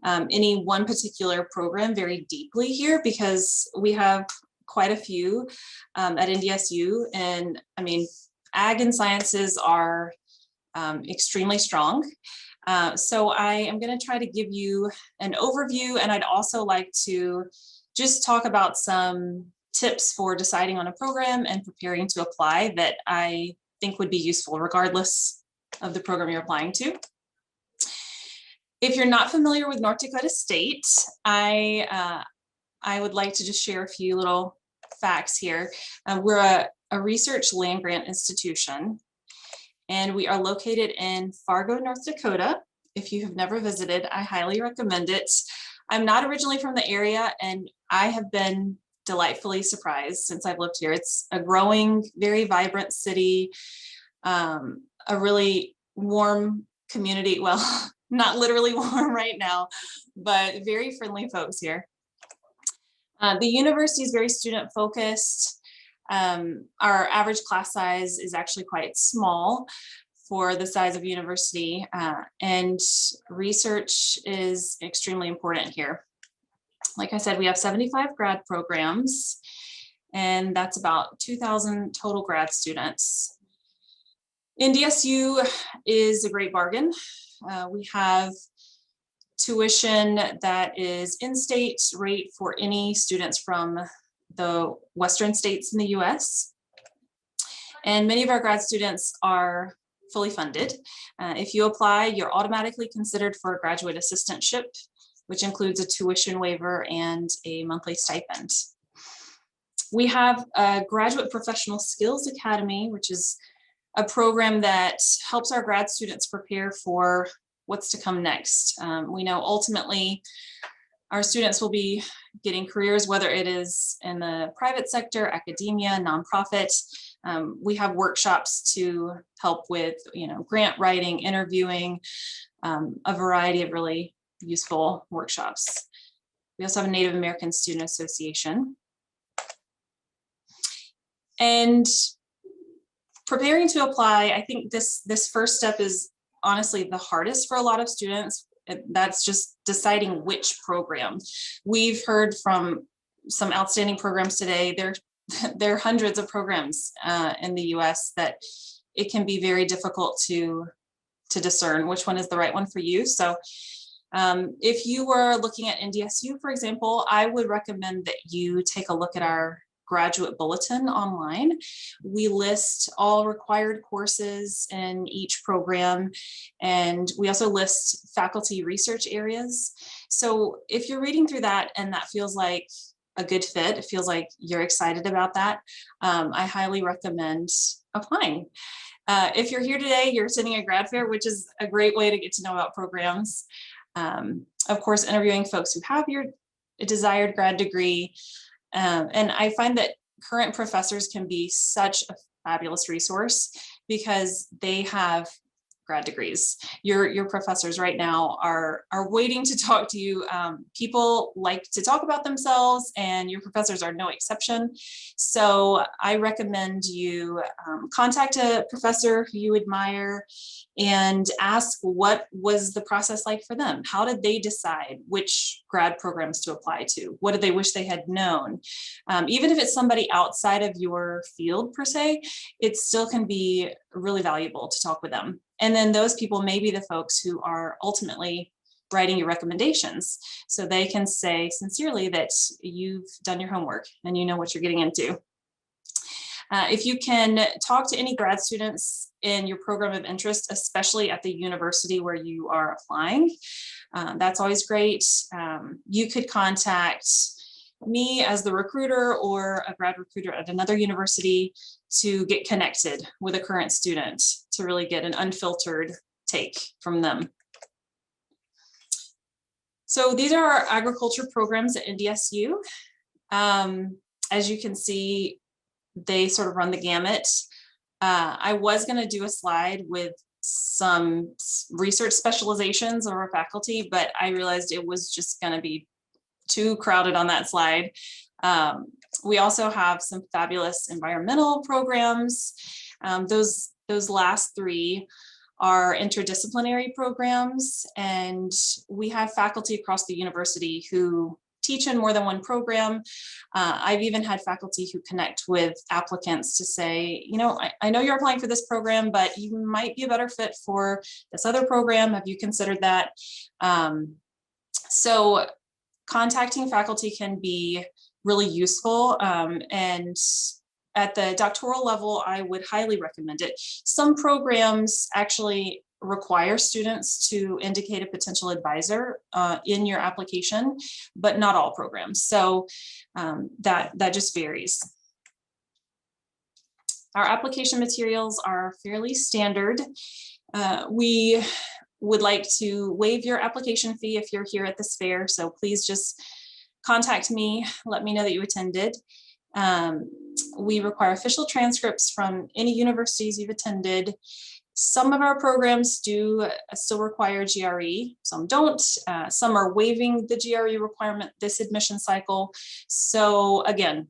any one particular program very deeply here, because we have quite a few at NDSU. And I mean, ag and sciences are extremely strong. So I am going to try to give you an overview, and I'd also like to just talk about some tips for deciding on a program and preparing to apply that I think would be useful regardless of the program you're applying to. If you're not familiar with North Dakota State, I would like to just share a few little facts here. We're a research land grant institution, and we are located in Fargo, North Dakota. If you have never visited, I highly recommend it. I'm not originally from the area, and I have been delightfully surprised since I've lived here. It's a growing, very vibrant city, a really warm community. Well, not literally warm right now, but very friendly folks here. The university is very student focused. Our average class size is actually quite small for the size of university, and research is extremely important here. Like I said, we have 75 grad programs, and that's about 2,000 total grad students. NDSU is a great bargain. We have tuition that is in-state rate for any students from the Western states in the US. And many of our grad students are fully funded. If you apply, you're automatically considered for a graduate assistantship, which includes a tuition waiver and a monthly stipend. We have a Graduate Professional Skills Academy, which is a program that helps our grad students prepare for what's to come next. We know ultimately our students will be getting careers, whether it is in the private sector, academia, nonprofit. We have workshops to help with, grant writing, interviewing, a variety of really useful workshops. We also have a Native American Student Association. And preparing to apply, I think this first step is honestly the hardest for a lot of students. That's just deciding which program. We've heard from some outstanding programs today. There are hundreds of programs in the US that it can be very difficult to discern which one is the right one for you. So if you were looking at NDSU, for example, I would recommend that you take a look at our graduate bulletin online. We list all required courses in each program, and we also list faculty research areas. So if you're reading through that and that feels like a good fit, it feels like you're excited about that, I highly recommend applying. If you're here today, you're attending a grad fair, which is a great way to get to know about programs. Of course, interviewing folks who have your desired grad degree. And I find that current professors can be such a fabulous resource because they have grad degrees. Your professors right now are waiting to talk to you. People like to talk about themselves, and your professors are no exception. So I recommend you contact a professor who you admire and ask what was the process like for them. How did they decide which grad programs to apply to? What did they wish they had known? Even if it's somebody outside of your field per se, it still can be really valuable to talk with them. And then those people may be the folks who are ultimately writing your recommendations. So they can say sincerely that you've done your homework and you know what you're getting into. If you can talk to any grad students in your program of interest, especially at the university where you are applying, that's always great. You could contact me as the recruiter or a grad recruiter at another university to get connected with a current student to really get an unfiltered take from them. So these are our agriculture programs at NDSU. As you can see, they sort of run the gamut. I was going to do a slide with some research specializations of our faculty, but I realized it was just going to be too crowded on that slide. We also have some fabulous environmental programs. Those last three are interdisciplinary programs, and we have faculty across the university who teach in more than one program. I've even had faculty who connect with applicants to say, you know, I know you're applying for this program, but you might be a better fit for this other program. Have you considered that? So contacting faculty can be really useful. And at the doctoral level, I would highly recommend it. Some programs actually require students to indicate a potential advisor in your application, but not all programs. So that just varies. Our application materials are fairly standard. We would like to waive your application fee if you're here at this fair. So please just contact me, let me know that you attended. We require official transcripts from any universities you've attended. Some of our programs do still require GRE, some don't. Some are waiving the GRE requirement this admission cycle. So again,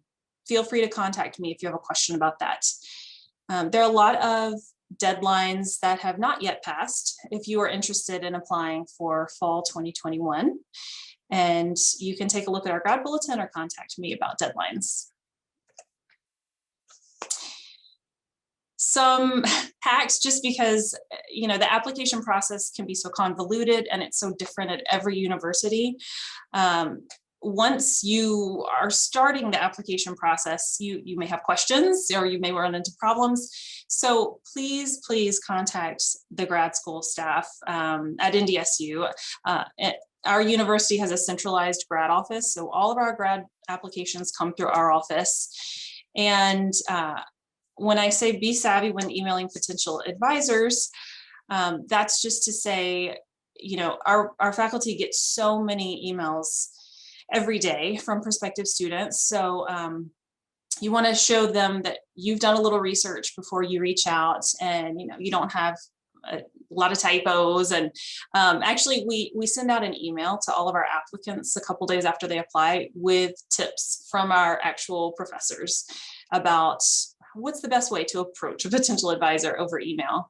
feel free to contact me if you have a question about that. There are a lot of deadlines that have not yet passed if you are interested in applying for fall 2021. And you can take a look at our grad bulletin or contact me about deadlines. Some hacks, just because, you know, the application process can be so convoluted and it's so different at every university. Once you are starting the application process, you may have questions or you may run into problems. So please contact the grad school staff at Ndsu. Our university has a centralized grad office, so all of our grad applications come through our office. And when I say be savvy when emailing potential advisors, that's just to say, you know, our faculty get so many emails every day from prospective students. So you want to show them that you've done a little research before you reach out, and you know, you don't have a lot of typos. And actually we send out an email to all of our applicants a couple days after they apply with tips from our actual professors about what's the best way to approach a potential advisor over email.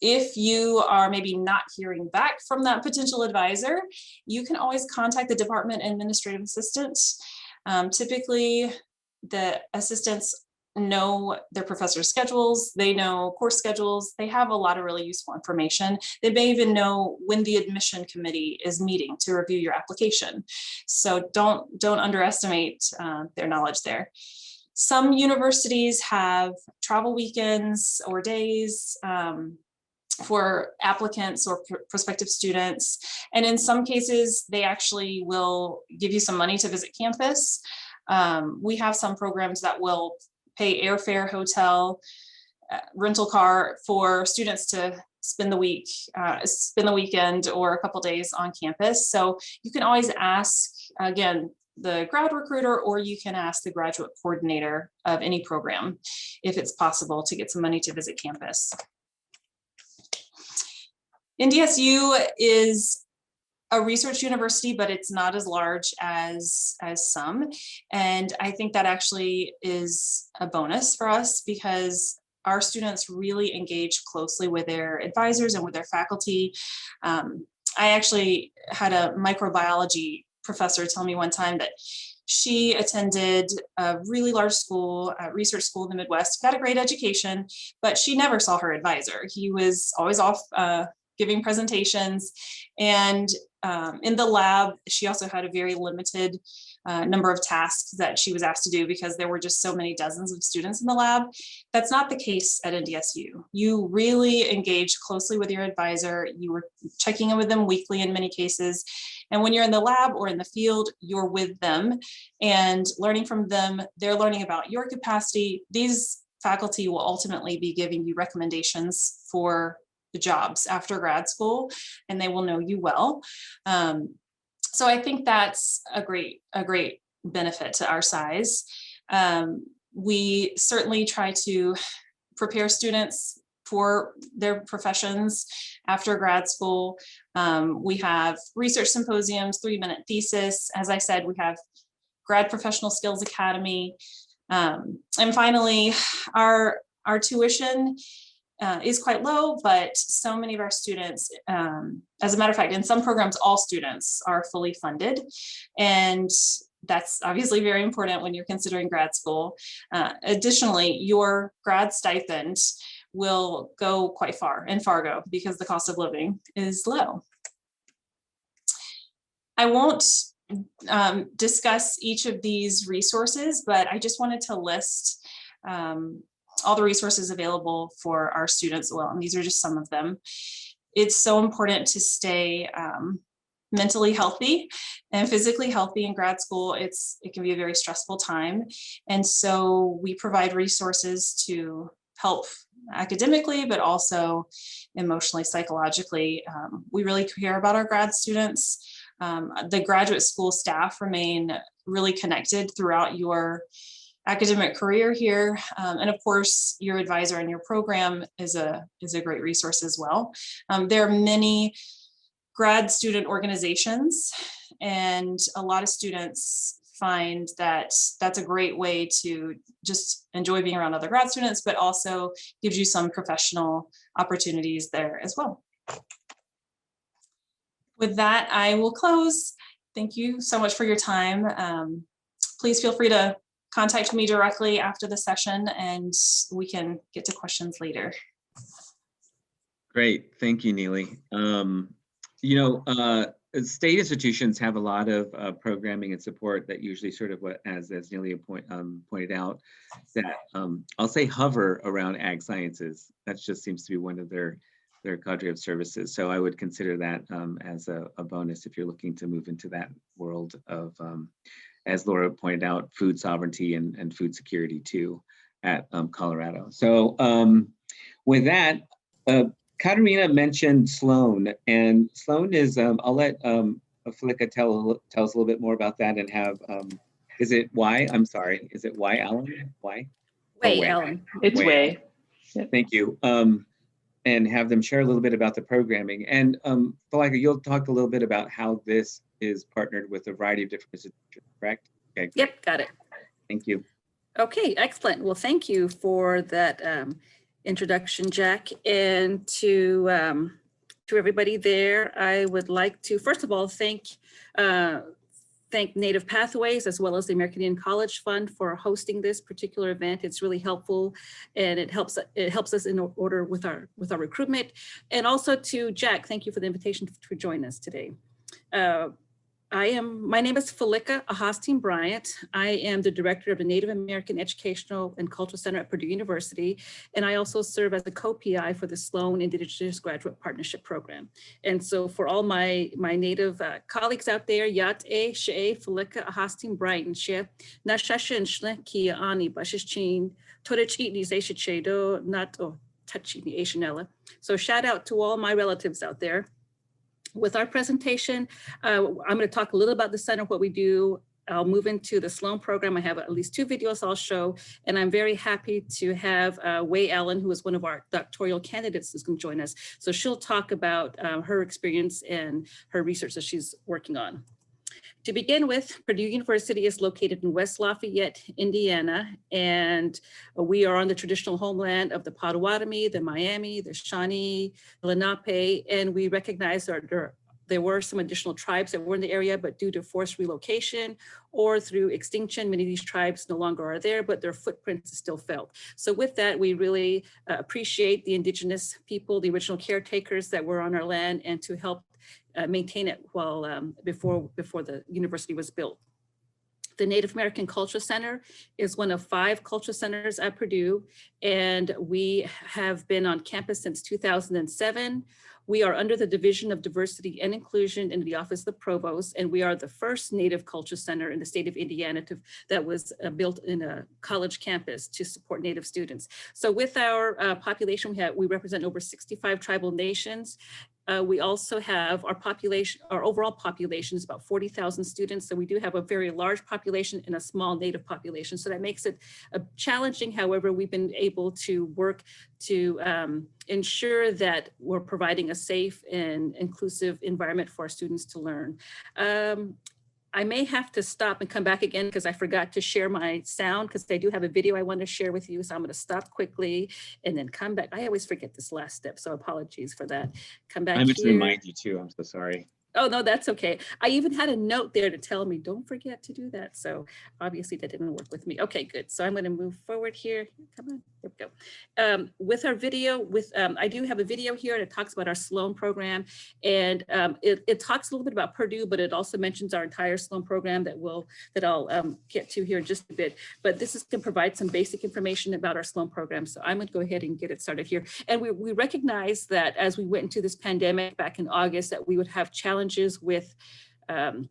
If you are maybe not hearing back from that potential advisor, you can always contact the department administrative assistant. Typically, the assistants know their professors' schedules, they know course schedules, they have a lot of really useful information. They may even know when the admission committee is meeting to review your application. So don't underestimate their knowledge there. Some universities have travel weekends or days for applicants or prospective students. And in some cases, they actually will give you some money to visit campus. We have some programs that will pay airfare, hotel, rental car for students to spend the weekend or a couple days on campus. So you can always ask, again, the grad recruiter, or you can ask the graduate coordinator of any program if it's possible to get some money to visit campus. Ndsu is a research university, but it's not as large as some. And I think that actually is a bonus for us because our students really engage closely with their advisors and with their faculty. I actually had a microbiology professor tell me one time that she attended a really large school, a research school in the Midwest, got a great education, but she never saw her advisor. He was always off giving presentations. And in the lab, she also had a very limited number of tasks that she was asked to do because there were just so many dozens of students in the lab. That's not the case at Ndsu. You really engage closely with your advisor. You were checking in with them weekly in many cases. And when you're in the lab or in the field, you're with them and learning from them. They're learning about your capacity. These faculty will ultimately be giving you recommendations for the jobs after grad school, and they will know you well. So I think that's a great benefit to our size. We certainly try to prepare students for their professions after grad school. We have research symposiums, 3-minute thesis. As I said, we have Grad Professional Skills Academy. And finally, our tuition is quite low, but so many of our students, as a matter of fact, in some programs, all students are fully funded. And that's obviously very important when you're considering grad school. Additionally, your grad stipend will go quite far in Fargo because the cost of living is low. I won't discuss each of these resources, but I just wanted to list all the resources available for our students. Well, and these are just some of them. It's so important to stay mentally healthy and physically healthy in grad school. It can be a very stressful time. And so we provide resources to help academically, but also emotionally, psychologically. We really care about our grad students. The graduate school staff remain really connected throughout your academic career here. And of course, your advisor in your program is a great resource as well. There are many grad student organizations, and a lot of students find that that's a great way to just enjoy being around other grad students, but also gives you some professional opportunities there as well. With that, I will close. Thank you so much for your time. Please feel free to contact me directly after the session and we can get to questions later. Great, thank you, Neely. State institutions have a lot of programming and support that usually sort of what, as Neely pointed out, that I'll say hover around ag sciences. That just seems to be one of their cadre of services. So I would consider that as a bonus if you're looking to move into that world of, as Laura pointed out, food sovereignty and food security too at Colorado. So with that, Katerina mentioned Sloan, and Sloan is, I'll let Felica tell us a little bit more about that and have, is it Y? I'm sorry, is it Y, Alan? Y? Way, Alan. It's Way. Yep. Thank you. And have them share a little bit about the programming. And Felica, you'll talk a little bit about how this is partnered with a variety of different institutions, correct? Okay. Yep, got it. Thank you. Okay, excellent. Well, thank you for that introduction, Jack. And to everybody there, I would like to, first of all, thank Native Pathways as well as the American Indian College Fund for hosting this particular event. It's really helpful, and it helps us in order with our recruitment. And also to Jack, thank you for the invitation to join us today. My name is Felica Ahastin Bryant. I am the director of the Native American Educational and Cultural Center at Purdue University, and I also serve as a co-PI for the Sloan Indigenous Graduate Partnership Program. And so for all my Native colleagues out there, Yat E She Felica Ahastin Bryant She Nashashin Shle Kia Ani Bashichin Torich Eatni Zaishichedo Nat O Tachini Asianella. So shout out to all my relatives out there. With our presentation, I'm going to talk a little about the center, what we do. I'll move into the Sloan program. I have at least 2 videos I'll show, and I'm very happy to have Wei Allen, who is one of our doctoral candidates, who's going to join us. So she'll talk about her experience and her research that she's working on. To begin with, Purdue University is located in West Lafayette, Indiana, and we are on the traditional homeland of the Potawatomi, the Miami, the Shawnee, the Lenape, and we recognize there were some additional tribes that were in the area, but due to forced relocation or through extinction, many of these tribes no longer are there, but their footprints is still felt. So with that, we really appreciate the indigenous people, the original caretakers that were on our land, and to help maintain it while before the university was built. The Native American Cultural Center is one of 5 cultural centers at Purdue, and we have been on campus since 2007. We are under the Division of Diversity and Inclusion in the Office of the Provost, and we are the first Native Culture Center in the state of Indiana that was built in a college campus to support Native students. So with our population, we represent over 65 tribal nations. We also have our overall population is about 40,000 students. So we do have a very large population and a small Native population. So that makes it challenging. However, we've been able to work to ensure that we're providing a safe and inclusive environment for our students to learn. I may have to stop and come back again because I forgot to share my sound, because I do have a video I want to share with you. So I'm going to stop quickly and then come back. I always forget this last step, so apologies for that. Come back I meant to here. remind you too. I'm so sorry. Oh, no, that's okay. I even had a note there to tell me, don't forget to do that. So obviously that didn't work with me. Okay, good. So I'm going to move forward here. Come on, there we go. With our video, I do have a video here that talks about our Sloan program. And it talks a little bit about Purdue, but it also mentions our entire Sloan program that I'll get to here in just a bit. But this is going to provide some basic information about our Sloan program. So I'm going to go ahead and get it started here. And we recognize that as we went into this pandemic back in August, that we would have challenges with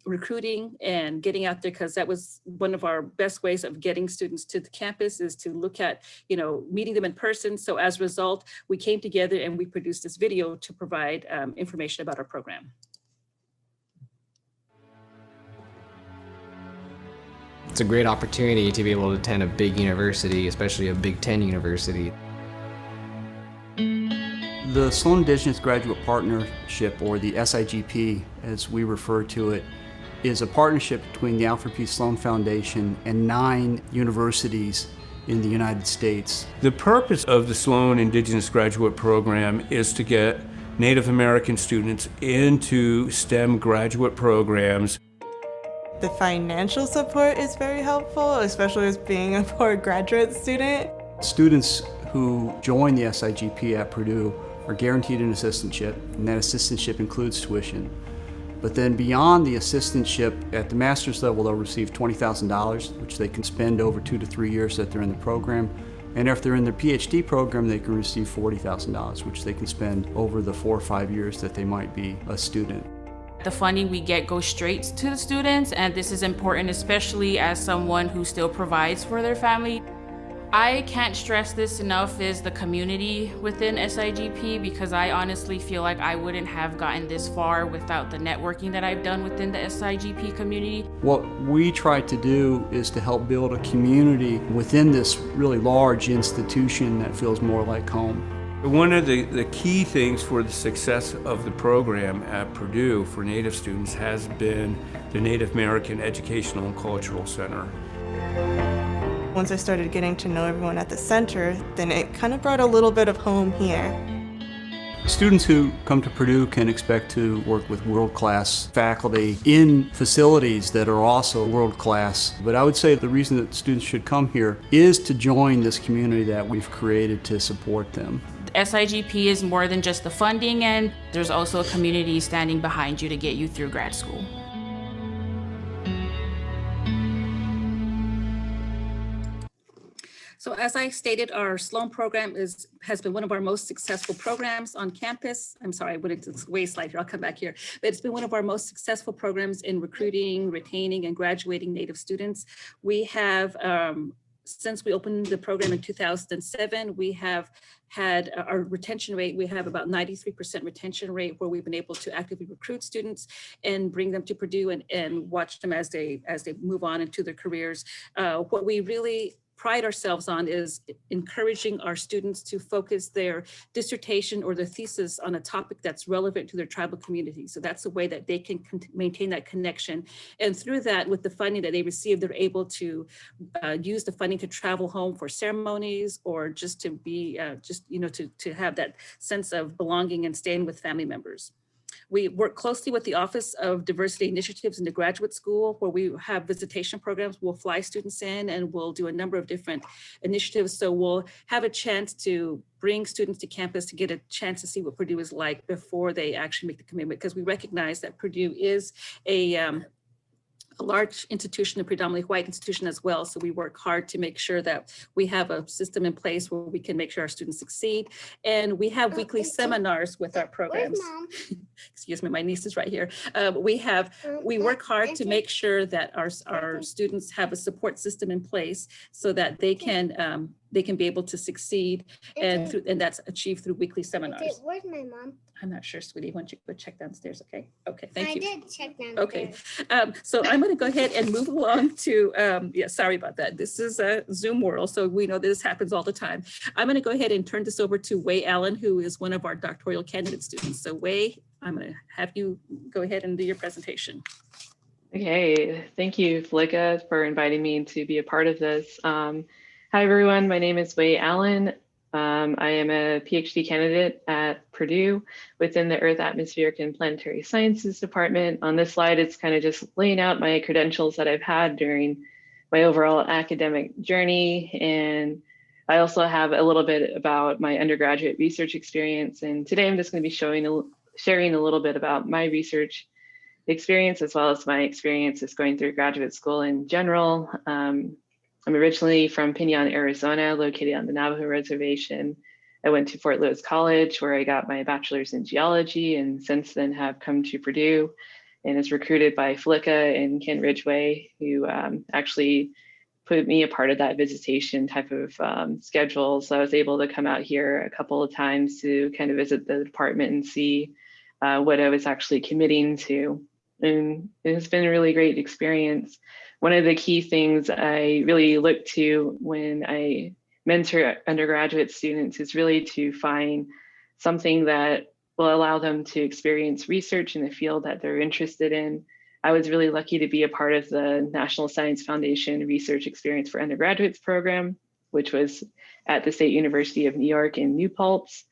recruiting and getting out there, because that was one of our best ways of getting students to the campus, is to look at, meeting them in person. So as a result, we came together and we produced this video to provide information about our program. It's a great opportunity to be able to attend a big university, especially a Big Ten university. The Sloan Indigenous Graduate Partnership, or the SIGP as we refer to it, is a partnership between the Alfred P. Sloan Foundation and 9 universities in the United States. The purpose of the Sloan Indigenous Graduate Program is to get Native American students into STEM graduate programs. The financial support is very helpful, especially as being a poor graduate student. Students who join the SIGP at Purdue are guaranteed an assistantship, and that assistantship includes tuition. But then beyond the assistantship, at the master's level, they'll receive $20,000, which they can spend over 2 to 3 years that they're in the program. And if they're in their PhD program, they can receive $40,000, which they can spend over the 4 or 5 years that they might be a student. The funding we get goes straight to the students, and this is important, especially as someone who still provides for their family. I can't stress this enough, is the community within SIGP, because I honestly feel like I wouldn't have gotten this far without the networking that I've done within the SIGP community. What we try to do is to help build a community within this really large institution that feels more like home. One of the key things for the success of the program at Purdue for Native students has been the Native American Educational and Cultural Center. Once I started getting to know everyone at the center, then it kind of brought a little bit of home here. Students who come to Purdue can expect to work with world-class faculty in facilities that are also world-class. But I would say the reason that students should come here is to join this community that we've created to support them. SIGP is more than just the funding, and there's also a community standing behind you to get you through grad school. So as I stated, our Sloan program has been one of our most successful programs on campus. I'm sorry, I went into this way slide here, I'll come back here. But it's been one of our most successful programs in recruiting, retaining, and graduating Native students. We have, since we opened the program in 2007, we have had our retention rate, we have about 93% retention rate, where we've been able to actively recruit students and bring them to Purdue and watch them as they move on into their careers. What we really pride ourselves on is encouraging our students to focus their dissertation or their thesis on a topic that's relevant to their tribal community. So that's a way that they can maintain that connection. And through that, with the funding that they receive, they're able to use the funding to travel home for ceremonies, or just to be, to have that sense of belonging and staying with family members. We work closely with the Office of Diversity Initiatives in the graduate school, where we have visitation programs. We'll fly students in and we'll do a number of different initiatives. So we'll have a chance to bring students to campus to get a chance to see what Purdue is like before they actually make the commitment, because we recognize that Purdue is a large institution, a predominantly white institution as well. So we work hard to make sure that we have a system in place where we can make sure our students succeed. And we have weekly seminars with our programs. Excuse me, my niece is right here. We work hard to make sure that our students have a support system in place so that they can be able to succeed, and that's achieved through weekly seminars. Where's my mom? I'm not sure, sweetie. Why don't you go check downstairs, okay? Okay, thank you. I did check downstairs. Okay, so I'm going to go ahead and move along to, sorry about that. This is a Zoom world, so we know this happens all the time. I'm going to go ahead and turn this over to Wei Allen, who is one of our doctoral candidate students. So Wei, I'm going to have you go ahead and do your presentation. Okay, thank you, Flicka, for inviting me to be a part of this. Hi, everyone. My name is Wei Allen. I am a PhD candidate at Purdue within the Earth, Atmospheric, and Planetary Sciences Department. On this slide, it's kind of just laying out my credentials that I've had during my overall academic journey. And I also have a little bit about my undergraduate research experience. And today I'm just going to be sharing a little bit about my research experience as well as my experiences going through graduate school in general. I'm originally from Pinon, Arizona, located on the Navajo Reservation. I went to Fort Lewis College where I got my bachelor's in geology, and since then have come to Purdue and was recruited by Flicka and Ken Ridgway, who actually put me a part of that visitation type of schedule. So I was able to come out here a couple of times to kind of visit the department and see what I was actually committing to. And it's been a really great experience. One of the key things I really look to when I mentor undergraduate students is really to find something that will allow them to experience research in the field that they're interested in. I was really lucky to be a part of the National Science Foundation Research Experience for Undergraduates program, which was at the State University of New York in New Paltz.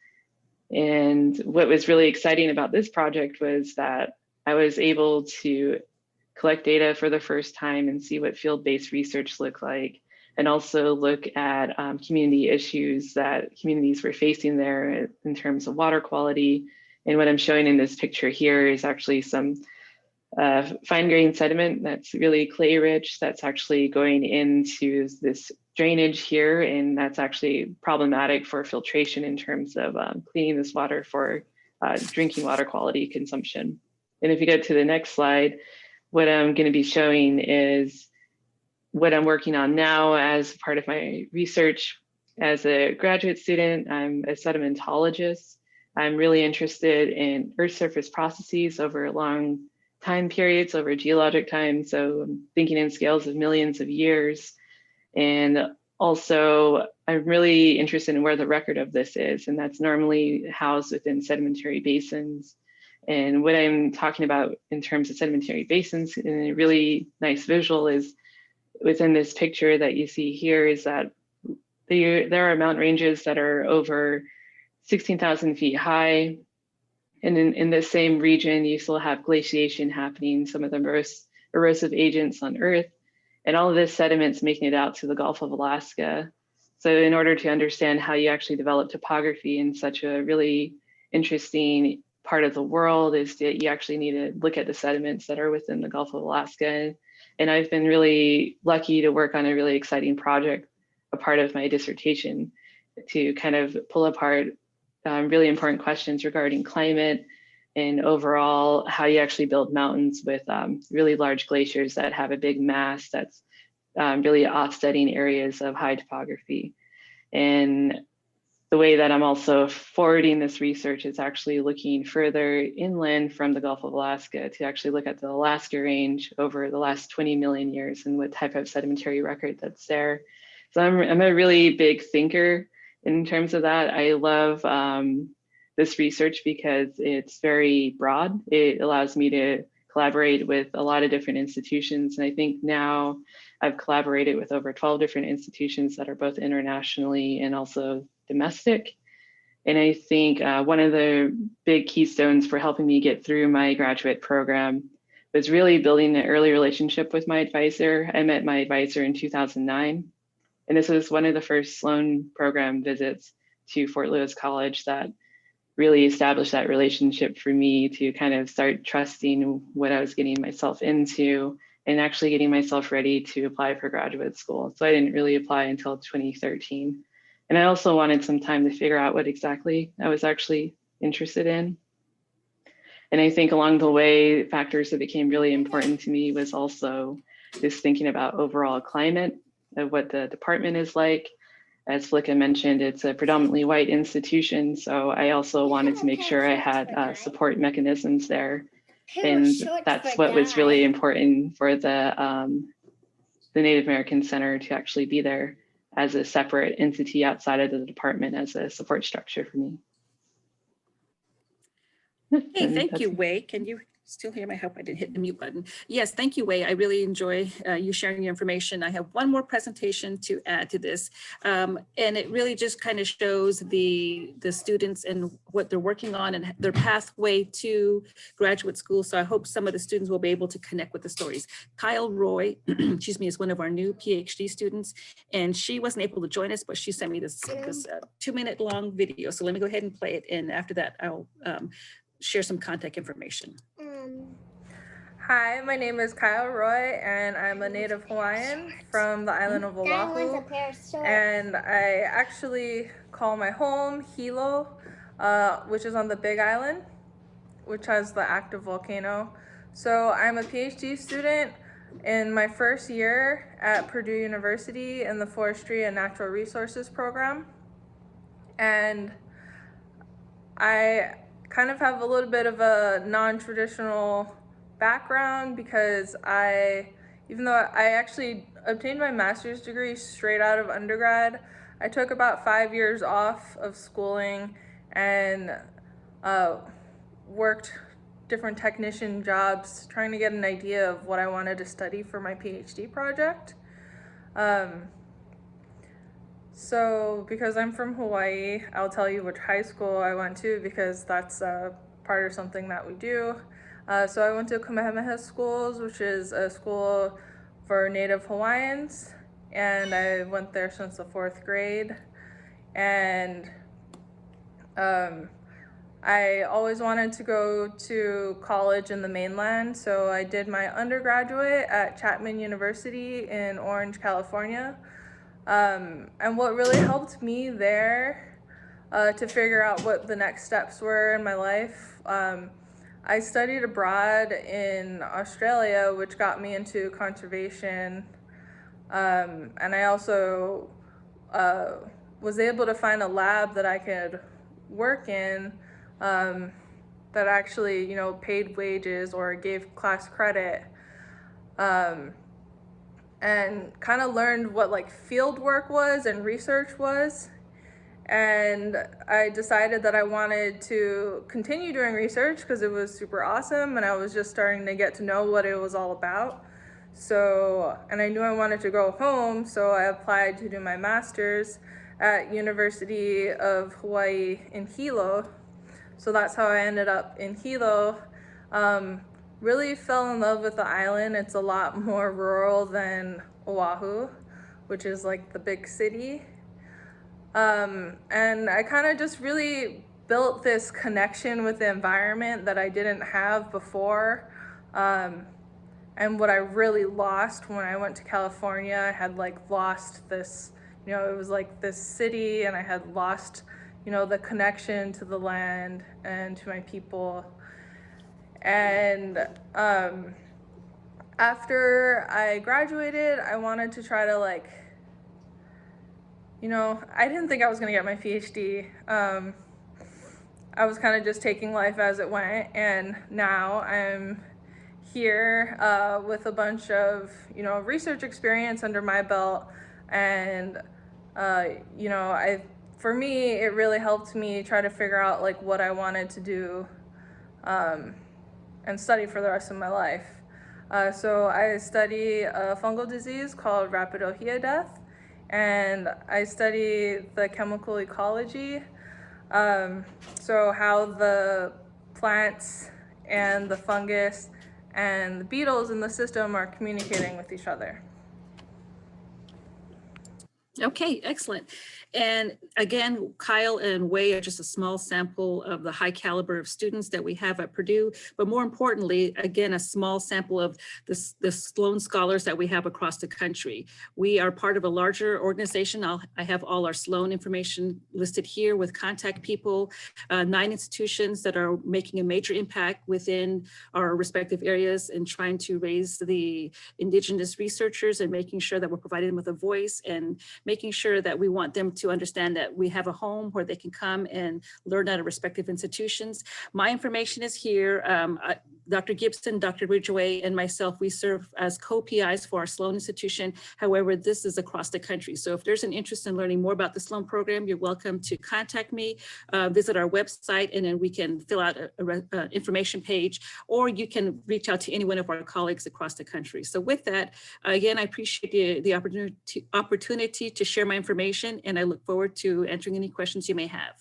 And what was really exciting about this project was that I was able to collect data for the first time and see what field-based research looked like, and also look at community issues that communities were facing there in terms of water quality. And what I'm showing in this picture here is actually some fine-grained sediment that's really clay-rich that's actually going into this drainage here, and that's actually problematic for filtration in terms of cleaning this water for drinking water quality consumption. And if you go to the next slide, what I'm going to be showing is what I'm working on now as part of my research. As a graduate student, I'm a sedimentologist. I'm really interested in Earth surface processes over long time periods, over geologic time. So I'm thinking in scales of millions of years. And also, I'm really interested in where the record of this is, and that's normally housed within sedimentary basins. And what I'm talking about in terms of sedimentary basins in a really nice visual is within this picture that you see here is that there are mountain ranges that are over 16,000 feet high. And in this same region, you still have glaciation happening, some of the most erosive agents on Earth, and all of this sediment's making it out to the Gulf of Alaska. So in order to understand how you actually develop topography in such a really interesting part of the world is that you actually need to look at the sediments that are within the Gulf of Alaska. And I've been really lucky to work on a really exciting project, a part of my dissertation, to kind of pull apart really important questions regarding climate and overall how you actually build mountains with really large glaciers that have a big mass that's really offsetting areas of high topography. And the way that I'm also forwarding this research is actually looking further inland from the Gulf of Alaska to actually look at the Alaska Range over the last 20 million years and what type of sedimentary record that's there. So I'm a really big thinker in terms of that. I love this research because it's very broad. It allows me to collaborate with a lot of different institutions. And I think now I've collaborated with over 12 different institutions that are both internationally and also domestic. And I think one of the big keystones for helping me get through my graduate program was really building an early relationship with my advisor. I met my advisor in 2009. And this was one of the first Sloan program visits to Fort Lewis College that really established that relationship for me to kind of start trusting what I was getting myself into and actually getting myself ready to apply for graduate school. So I didn't really apply until 2013. And I also wanted some time to figure out what exactly I was actually interested in. And I think along the way, factors that became really important to me was also just thinking about overall climate, of what the department is like. As Flicka mentioned, it's a predominantly white institution. So I also wanted to make sure I had support mechanisms there. And that's what was really important for the Native American Center to actually be there as a separate entity outside of the department as a support structure for me. Hey, thank you, Wei. Can you Still here. I hope I didn't hit the mute button. Yes, thank you, Wei. I really enjoy you sharing your information. I have one more presentation to add to this. And it really just kind of shows the students and what they're working on and their pathway to graduate school. So I hope some of the students will be able to connect with the stories. Kyle Roy, excuse me, is one of our new PhD students, and she wasn't able to join us, but she sent me this 2-minute long video. So let me go ahead and play it. And after that, I'll share some contact information. Hi, my name is Kyle Roy, and I'm a native Hawaiian from the island of Oahu. And I actually call my home Hilo, which is on the Big Island, which has the active volcano. So I'm a PhD student in my first year at Purdue University in the Forestry and Natural Resources program. And I kind of have a little bit of a non-traditional background because even though I actually obtained my master's degree straight out of undergrad, I took about 5 years off of schooling and worked different technician jobs trying to get an idea of what I wanted to study for my PhD project. So because I'm from Hawaii, I'll tell you which high school I went to because that's part of something that we do. So I went to Kamehameha Schools, which is a school for Native Hawaiians, and I went there since the 4th grade. And I always wanted to go to college in the mainland, so I did my undergraduate at Chapman University in Orange, California. And what really helped me there to figure out what the next steps were in my life, I studied abroad in Australia, which got me into conservation. And I also was able to find a lab that I could work in that actually, paid wages or gave class credit. And kind of learned what field work was and research was. And I decided that I wanted to continue doing research because it was super awesome and I was just starting to get to know what it was all about. So, and I knew I wanted to go home, so I applied to do my master's at University of Hawaii in Hilo. So that's how I ended up in Hilo. Really fell in love with the island. It's a lot more rural than Oahu, which is like the big city. And I kind of just really built this connection with the environment that I didn't have before. And what I really lost when I went to California, I had lost this, it was like this city, and I had lost, the connection to the land and to my people. And after I graduated, I wanted to try to I didn't think I was gonna get my PhD. I was kind of just taking life as it went, and now I'm here with a bunch of research experience under my belt, and for me it really helped me try to figure out what I wanted to do and study for the rest of my life. So I study a fungal disease called rapidohia death, and I study the chemical ecology, so how the plants and the fungus and the beetles in the system are communicating with each other. Okay, excellent. And again, Kyle and Wei are just a small sample of the high caliber of students that we have at Purdue, but more importantly, again, a small sample of the Sloan scholars that we have across the country. We are part of a larger organization. I have all our Sloan information listed here with contact people, 9 institutions that are making a major impact within our respective areas and trying to raise the Indigenous researchers and making sure that we're providing them with a voice and making sure that we want them to understand that we have a home where they can come and learn at our respective institutions. My information is here. Dr. Gibson, Dr. Ridgway, and myself, we serve as co-PIs for our Sloan institution. However, this is across the country. So if there's an interest in learning more about the Sloan program, you're welcome to contact me, visit our website, and then we can fill out a information page, or you can reach out to any one of our colleagues across the country. So with that, again, I appreciate the opportunity to share my information, and I look forward to answering any questions you may have.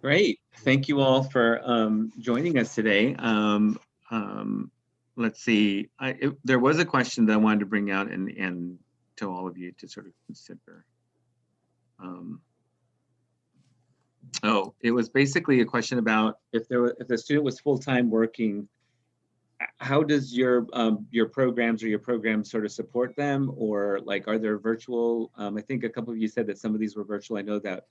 Great. Thank you all for joining us today. Let's see. There was a question that I wanted to bring out and to all of you to sort of consider. It was basically a question about if the student was full-time working, how does your programs sort of support them, or like are there virtual? I think a couple of you said that some of these were virtual. I know that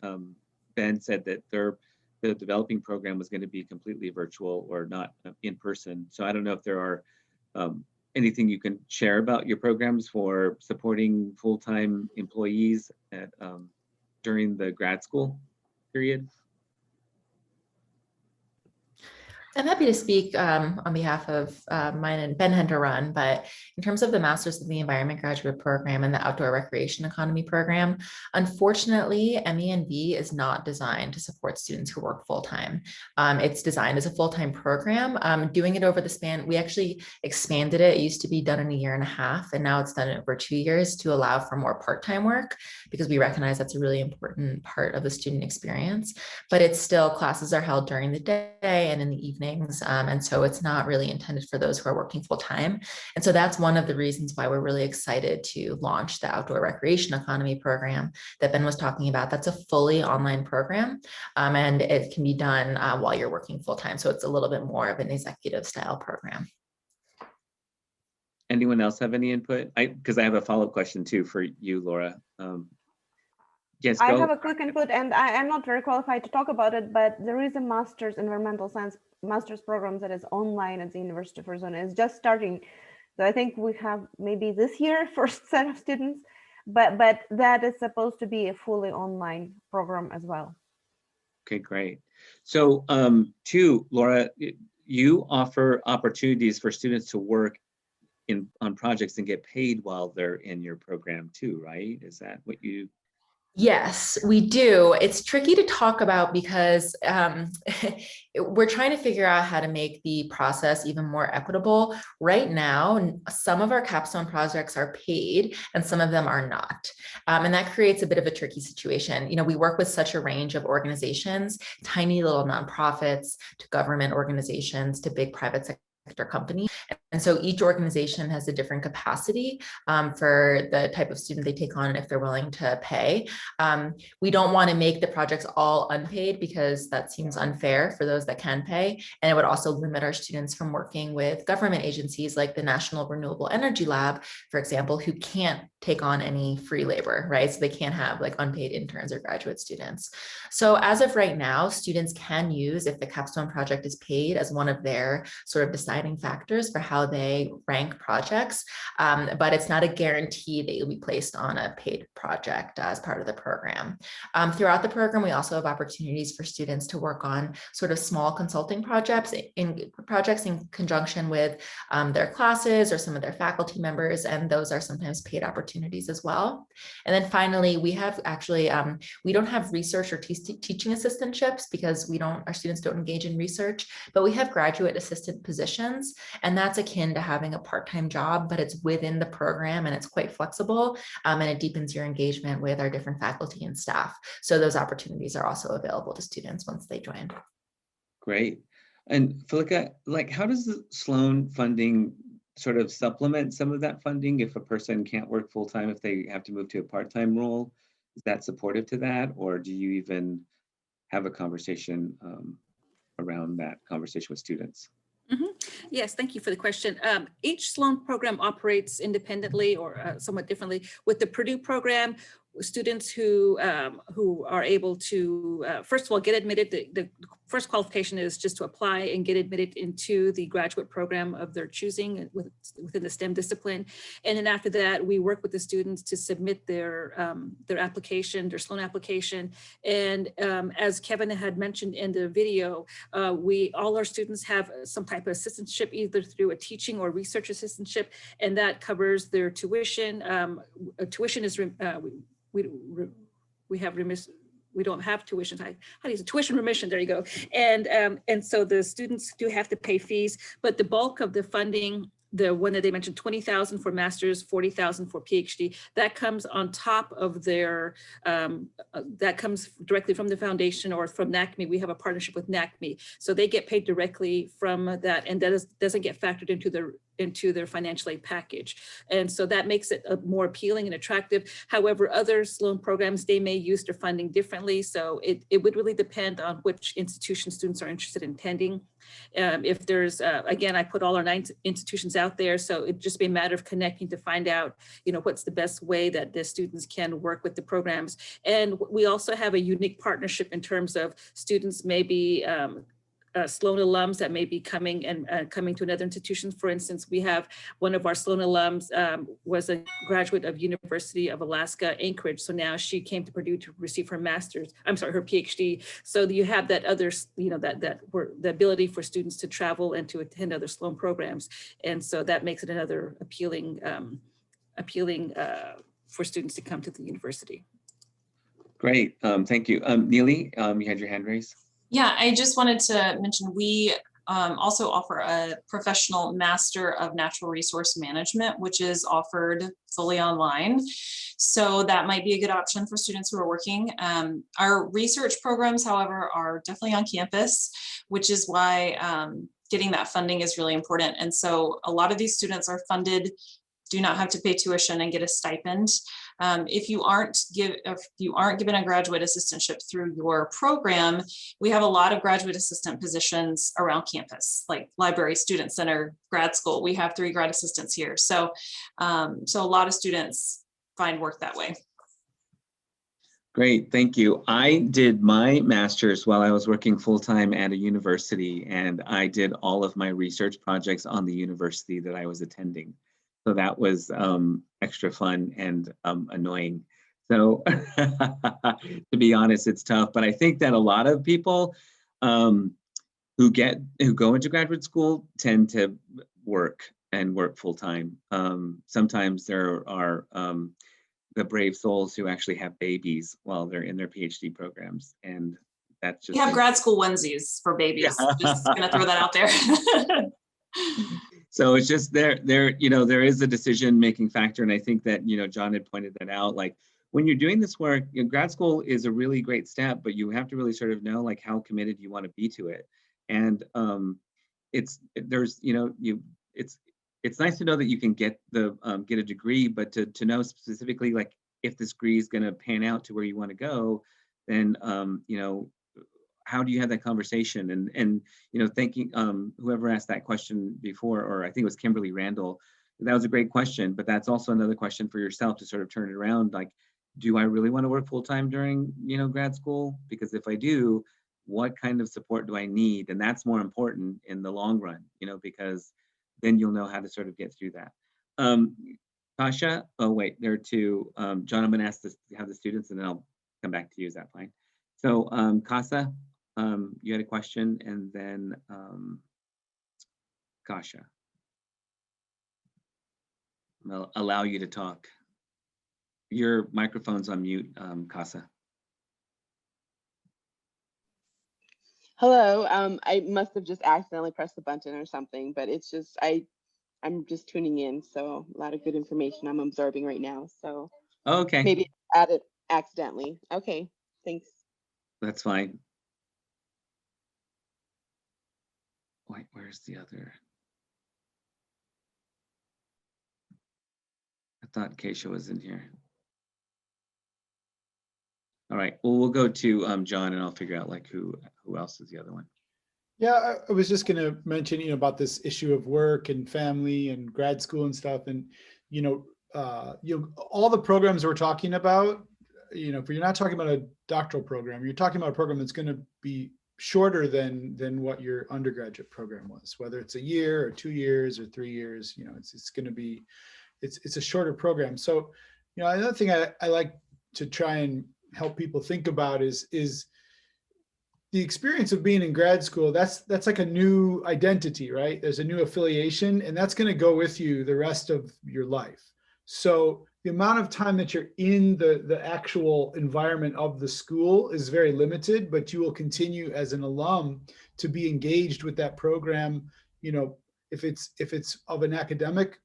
Ben said that the developing program was going to be completely virtual or not in person. So I don't know if there are anything you can share about your programs for supporting full-time employees at during the grad school period. I'm happy to speak on behalf of mine and Ben had to run, but in terms of the Masters of the Environment graduate program and the Outdoor Recreation Economy program, unfortunately, MENV is not designed to support students who work full-time. It's designed as a full-time program. Doing it over the span, we actually expanded it. It used to be done in a year and a half, and now it's done over 2 years to allow for more part-time work, because we recognize that's a really important part of the student experience. But it's still, classes are held during the day and in the evening. And so it's not really intended for those who are working full time. And so that's one of the reasons why we're really excited to launch the Outdoor Recreation Economy program that Ben was talking about. That's a fully online program, and it can be done while you're working full time. So it's a little bit more of an executive style program. Anyone else have any input? Because I have a follow-up question too for you, Laura. Yes, I have a quick input, and I'm not very qualified to talk about it, but there is a master's environmental science master's program that is online at the University of Arizona. It's just starting. So I think we have maybe this year first set of students, but that is supposed to be a fully online program as well. Okay, great. So two, Laura, you offer opportunities for students to work on projects and get paid while they're in your program too, right? Is that what you? Yes, we do. It's tricky to talk about because we're trying to figure out how to make the process even more equitable. Right now, some of our capstone projects are paid and some of them are not. And that creates a bit of a tricky situation. You know, we work with such a range of organizations, tiny little nonprofits to government organizations to big private sector company. And so each organization has a different capacity for the type of student they take on and if they're willing to pay. We don't want to make the projects all unpaid because that seems unfair for those that can pay. And it would also limit our students from working with government agencies like the National Renewable Energy Lab, for example, who can't take on any free labor, right? So they can't have like unpaid interns or graduate students. So as of right now, students can use, if the capstone project is paid, as one of their sort of deciding factors for how they rank projects, but it's not a guarantee that you'll be placed on a paid project as part of the program. Throughout the program, we also have opportunities for students to work on sort of small consulting projects in conjunction with their classes or some of their faculty members, and those are sometimes paid opportunities as well. And then finally, we have actually, we don't have research or teaching assistantships because our students don't engage in research, but we have graduate assistant positions, and that's akin to having a part-time job, but it's within the program and it's quite flexible, and it deepens your engagement with our different faculty and staff. So those opportunities are also available to students once they join. Great. And Felica, like, how does the Sloan funding sort of supplement some of that funding if a person can't work full-time, if they have to move to a part-time role? Is that supportive to that, or do you even have a conversation around that conversation with students? Yes, thank you for the question. Each Sloan program operates independently or somewhat differently. With the Purdue program, students who are able to, first of all, get admitted, the first qualification is just to apply and get admitted into the graduate program of their choosing within the STEM discipline. And then after that, we work with the students to submit their application, their Sloan application. And as Kevin had mentioned in the video, all our students have some type of assistantship, either through a teaching or research assistantship, and that covers their tuition. Tuition is, we don't have tuition. How do you say tuition remission? There you go. And so the students do have to pay fees, but the bulk of the funding, the one that they mentioned, 20,000 for master's, 40,000 for PhD, that comes on top of their, that comes directly from the foundation or from NACME. We have a partnership with NACME. So they get paid directly from that, and that doesn't get factored into their financial aid package. And so that makes it more appealing and attractive. However, other Sloan programs, they may use their funding differently. So it would really depend on which institution students are interested in attending. If there's, again, I put all our 9 institutions out there, so it'd just be a matter of connecting to find out, what's the best way that the students can work with the programs. And we also have a unique partnership in terms of students maybe Sloan alums that may be coming to another institution. For instance, we have one of our Sloan alums was a graduate of University of Alaska, Anchorage. So now she came to Purdue to receive her master's, her PhD. So you have that other, the ability for students to travel and to attend other Sloan programs. And so that makes it another appealing for students to come to the university. Great, thank you. Neely, you had your hand raised. Yeah, I just wanted to mention we also offer a professional Master of Natural Resource Management, which is offered fully online. So that might be a good option for students who are working. Our research programs, however, are definitely on campus, which is why getting that funding is really important. And so a lot of these students are funded, do not have to pay tuition and get a stipend. If you aren't given a graduate assistantship through your program, we have a lot of graduate assistant positions around campus, like library, student center, grad school. We have 3 grad assistants here. So, so a lot of students find work that way. Great, thank you. I did my master's while I was working full-time at a university, and I did all of my research projects on the university that I was attending. So that was extra fun and annoying. So to be honest, it's tough, but I think that a lot of people who go into graduate school tend to work full-time. Sometimes there are the brave souls who actually have babies while they're in their PhD programs, and that's just— We have grad school onesies for babies. Yeah. Just gonna throw that out there. So it's just there is a decision-making factor. And I think that, John had pointed that out, like when you're doing this work, grad school is a really great step, but you have to really sort of know like how committed you want to be to it. And it's nice to know that you can get a degree, but to know specifically, like if this degree is going to pan out to where you want to go, then, how do you have that conversation? And thinking, whoever asked that question before, or I think it was Kimberly Randall, that was a great question, but that's also another question for yourself to sort of turn it around. Like, do I really want to work full-time during, grad school? Because if I do, what kind of support do I need? And that's more important in the long run, because then you'll know how to sort of get through that. Tasha, oh wait, there are 2. John, I'm gonna ask this, have the students, and then I'll come back to you, is that fine? So Casa, you had a question, and then Kasha. I'll allow you to talk. Your microphone's on mute, Casa. Hello, I must have just accidentally pressed the button or something, but it's just, I'm just tuning in, so a lot of good information I'm absorbing right now, so. Okay. Maybe added accidentally. Okay, thanks. That's fine. Wait, where's the other? I thought Keisha was in here. All right, well, we'll go to John, and I'll figure out like who else is the other one. Yeah, I was just going to mention, about this issue of work and family and grad school and stuff, and all the programs we're talking about, if you're not talking about a doctoral program, you're talking about a program that's going to be shorter than what your undergraduate program was, whether it's a year or 2 years or 3 years. You know, it's going to be, it's a shorter program. So, you know, another thing I like to try and help people think about is the experience of being in grad school. That's like a new identity, right? There's a new affiliation, and that's going to go with you the rest of your life. So the amount of time that you're in the actual environment of the school is very limited, but you will continue as an alum to be engaged with that program. You know, if it's of an academic,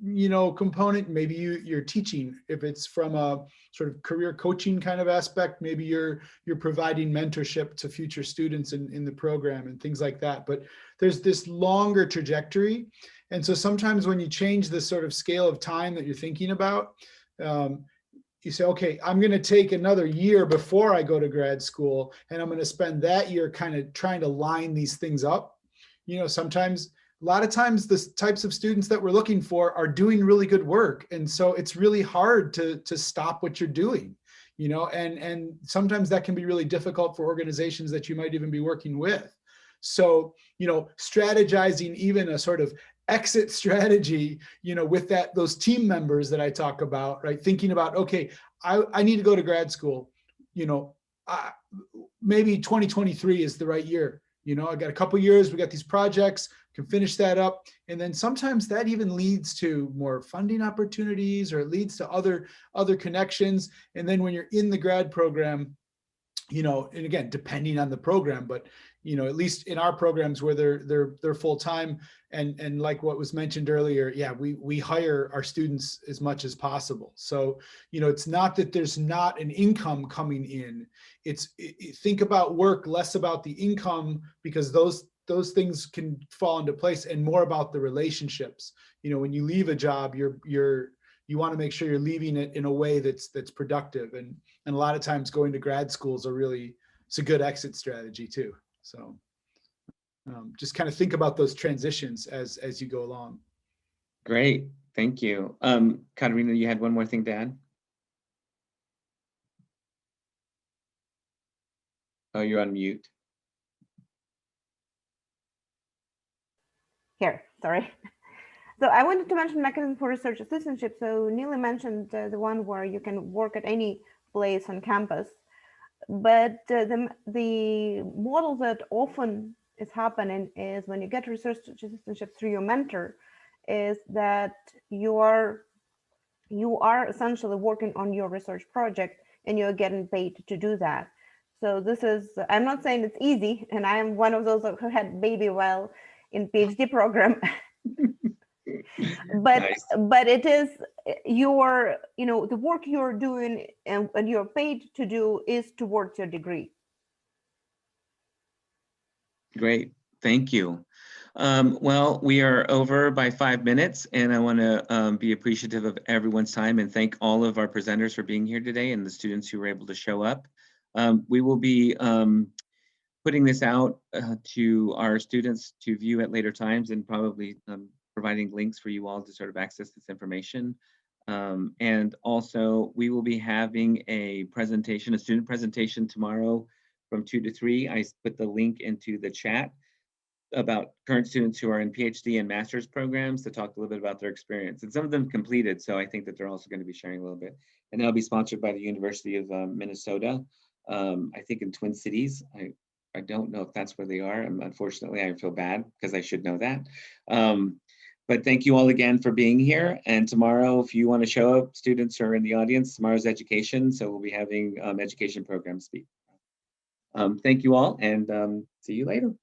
you know, component, maybe you're teaching. If it's from a sort of career coaching kind of aspect, maybe you're providing mentorship to future students in the program and things like that. But there's this longer trajectory. And so sometimes when you change the sort of scale of time that you're thinking about, you say, okay, I'm going to take another year before I go to grad school, and I'm going to spend that year kind of trying to line these things up. You know, sometimes, a lot of times the types of students that we're looking for are doing really good work. And so it's really hard to stop what you're doing, you know, and sometimes that can be really difficult for organizations that you might even be working with. So, you know, strategizing even a sort of exit strategy, you know, with those team members that I talk about, right? Thinking about, okay, I need to go to grad school, you know, maybe 2023 is the right year. You know, I got a couple years, we got these projects, can finish that up. And then sometimes that even leads to more funding opportunities, or it leads to other connections. And then when you're in the grad program, you know, and again, depending on the program, but, you know, at least in our programs where they're full time, and like what was mentioned earlier, yeah, we hire our students as much as possible. So, you know, it's not that there's not an income coming in. Think about work less about the income, because those things can fall into place, and more about the relationships. You know, when you leave a job, you want to make sure you're leaving it in a way that's productive. And a lot of times going to grad schools it's a good exit strategy too. So just kind of think about those transitions as you go along. Great, thank you. Katerina, you had one more thing to add? Oh, you're on mute. Here, sorry. So I wanted to mention mechanism for research assistantship. So Neely mentioned the one where you can work at any place on campus, but the model that often is happening is when you get research assistantship through your mentor, is that you are essentially working on your research project and you're getting paid to do that. So this is, I'm not saying it's easy, and I am one of those who had baby while in PhD program. But nice. But it is your, you know, the work you're doing and you're paid to do is towards your degree. Great, thank you. Well, we are over by 5 minutes, and I want to be appreciative of everyone's time and thank all of our presenters for being here today and the students who were able to show up. We will be putting this out to our students to view at later times, and probably providing links for you all to sort of access this information. And also, we will be having a presentation, a student presentation tomorrow from 2 to 3. I put the link into the chat about current students who are in PhD and master's programs to talk a little bit about their experience. And some of them completed, so I think that they're also going to be sharing a little bit. And that'll be sponsored by the University of Minnesota, I think in Twin Cities. I don't know if that's where they are. Unfortunately, I feel bad because I should know that. But thank you all again for being here. And tomorrow, if you want to show up, students who are in the audience, tomorrow's education. So we'll be having education programs speak. Thank you all, and see you later.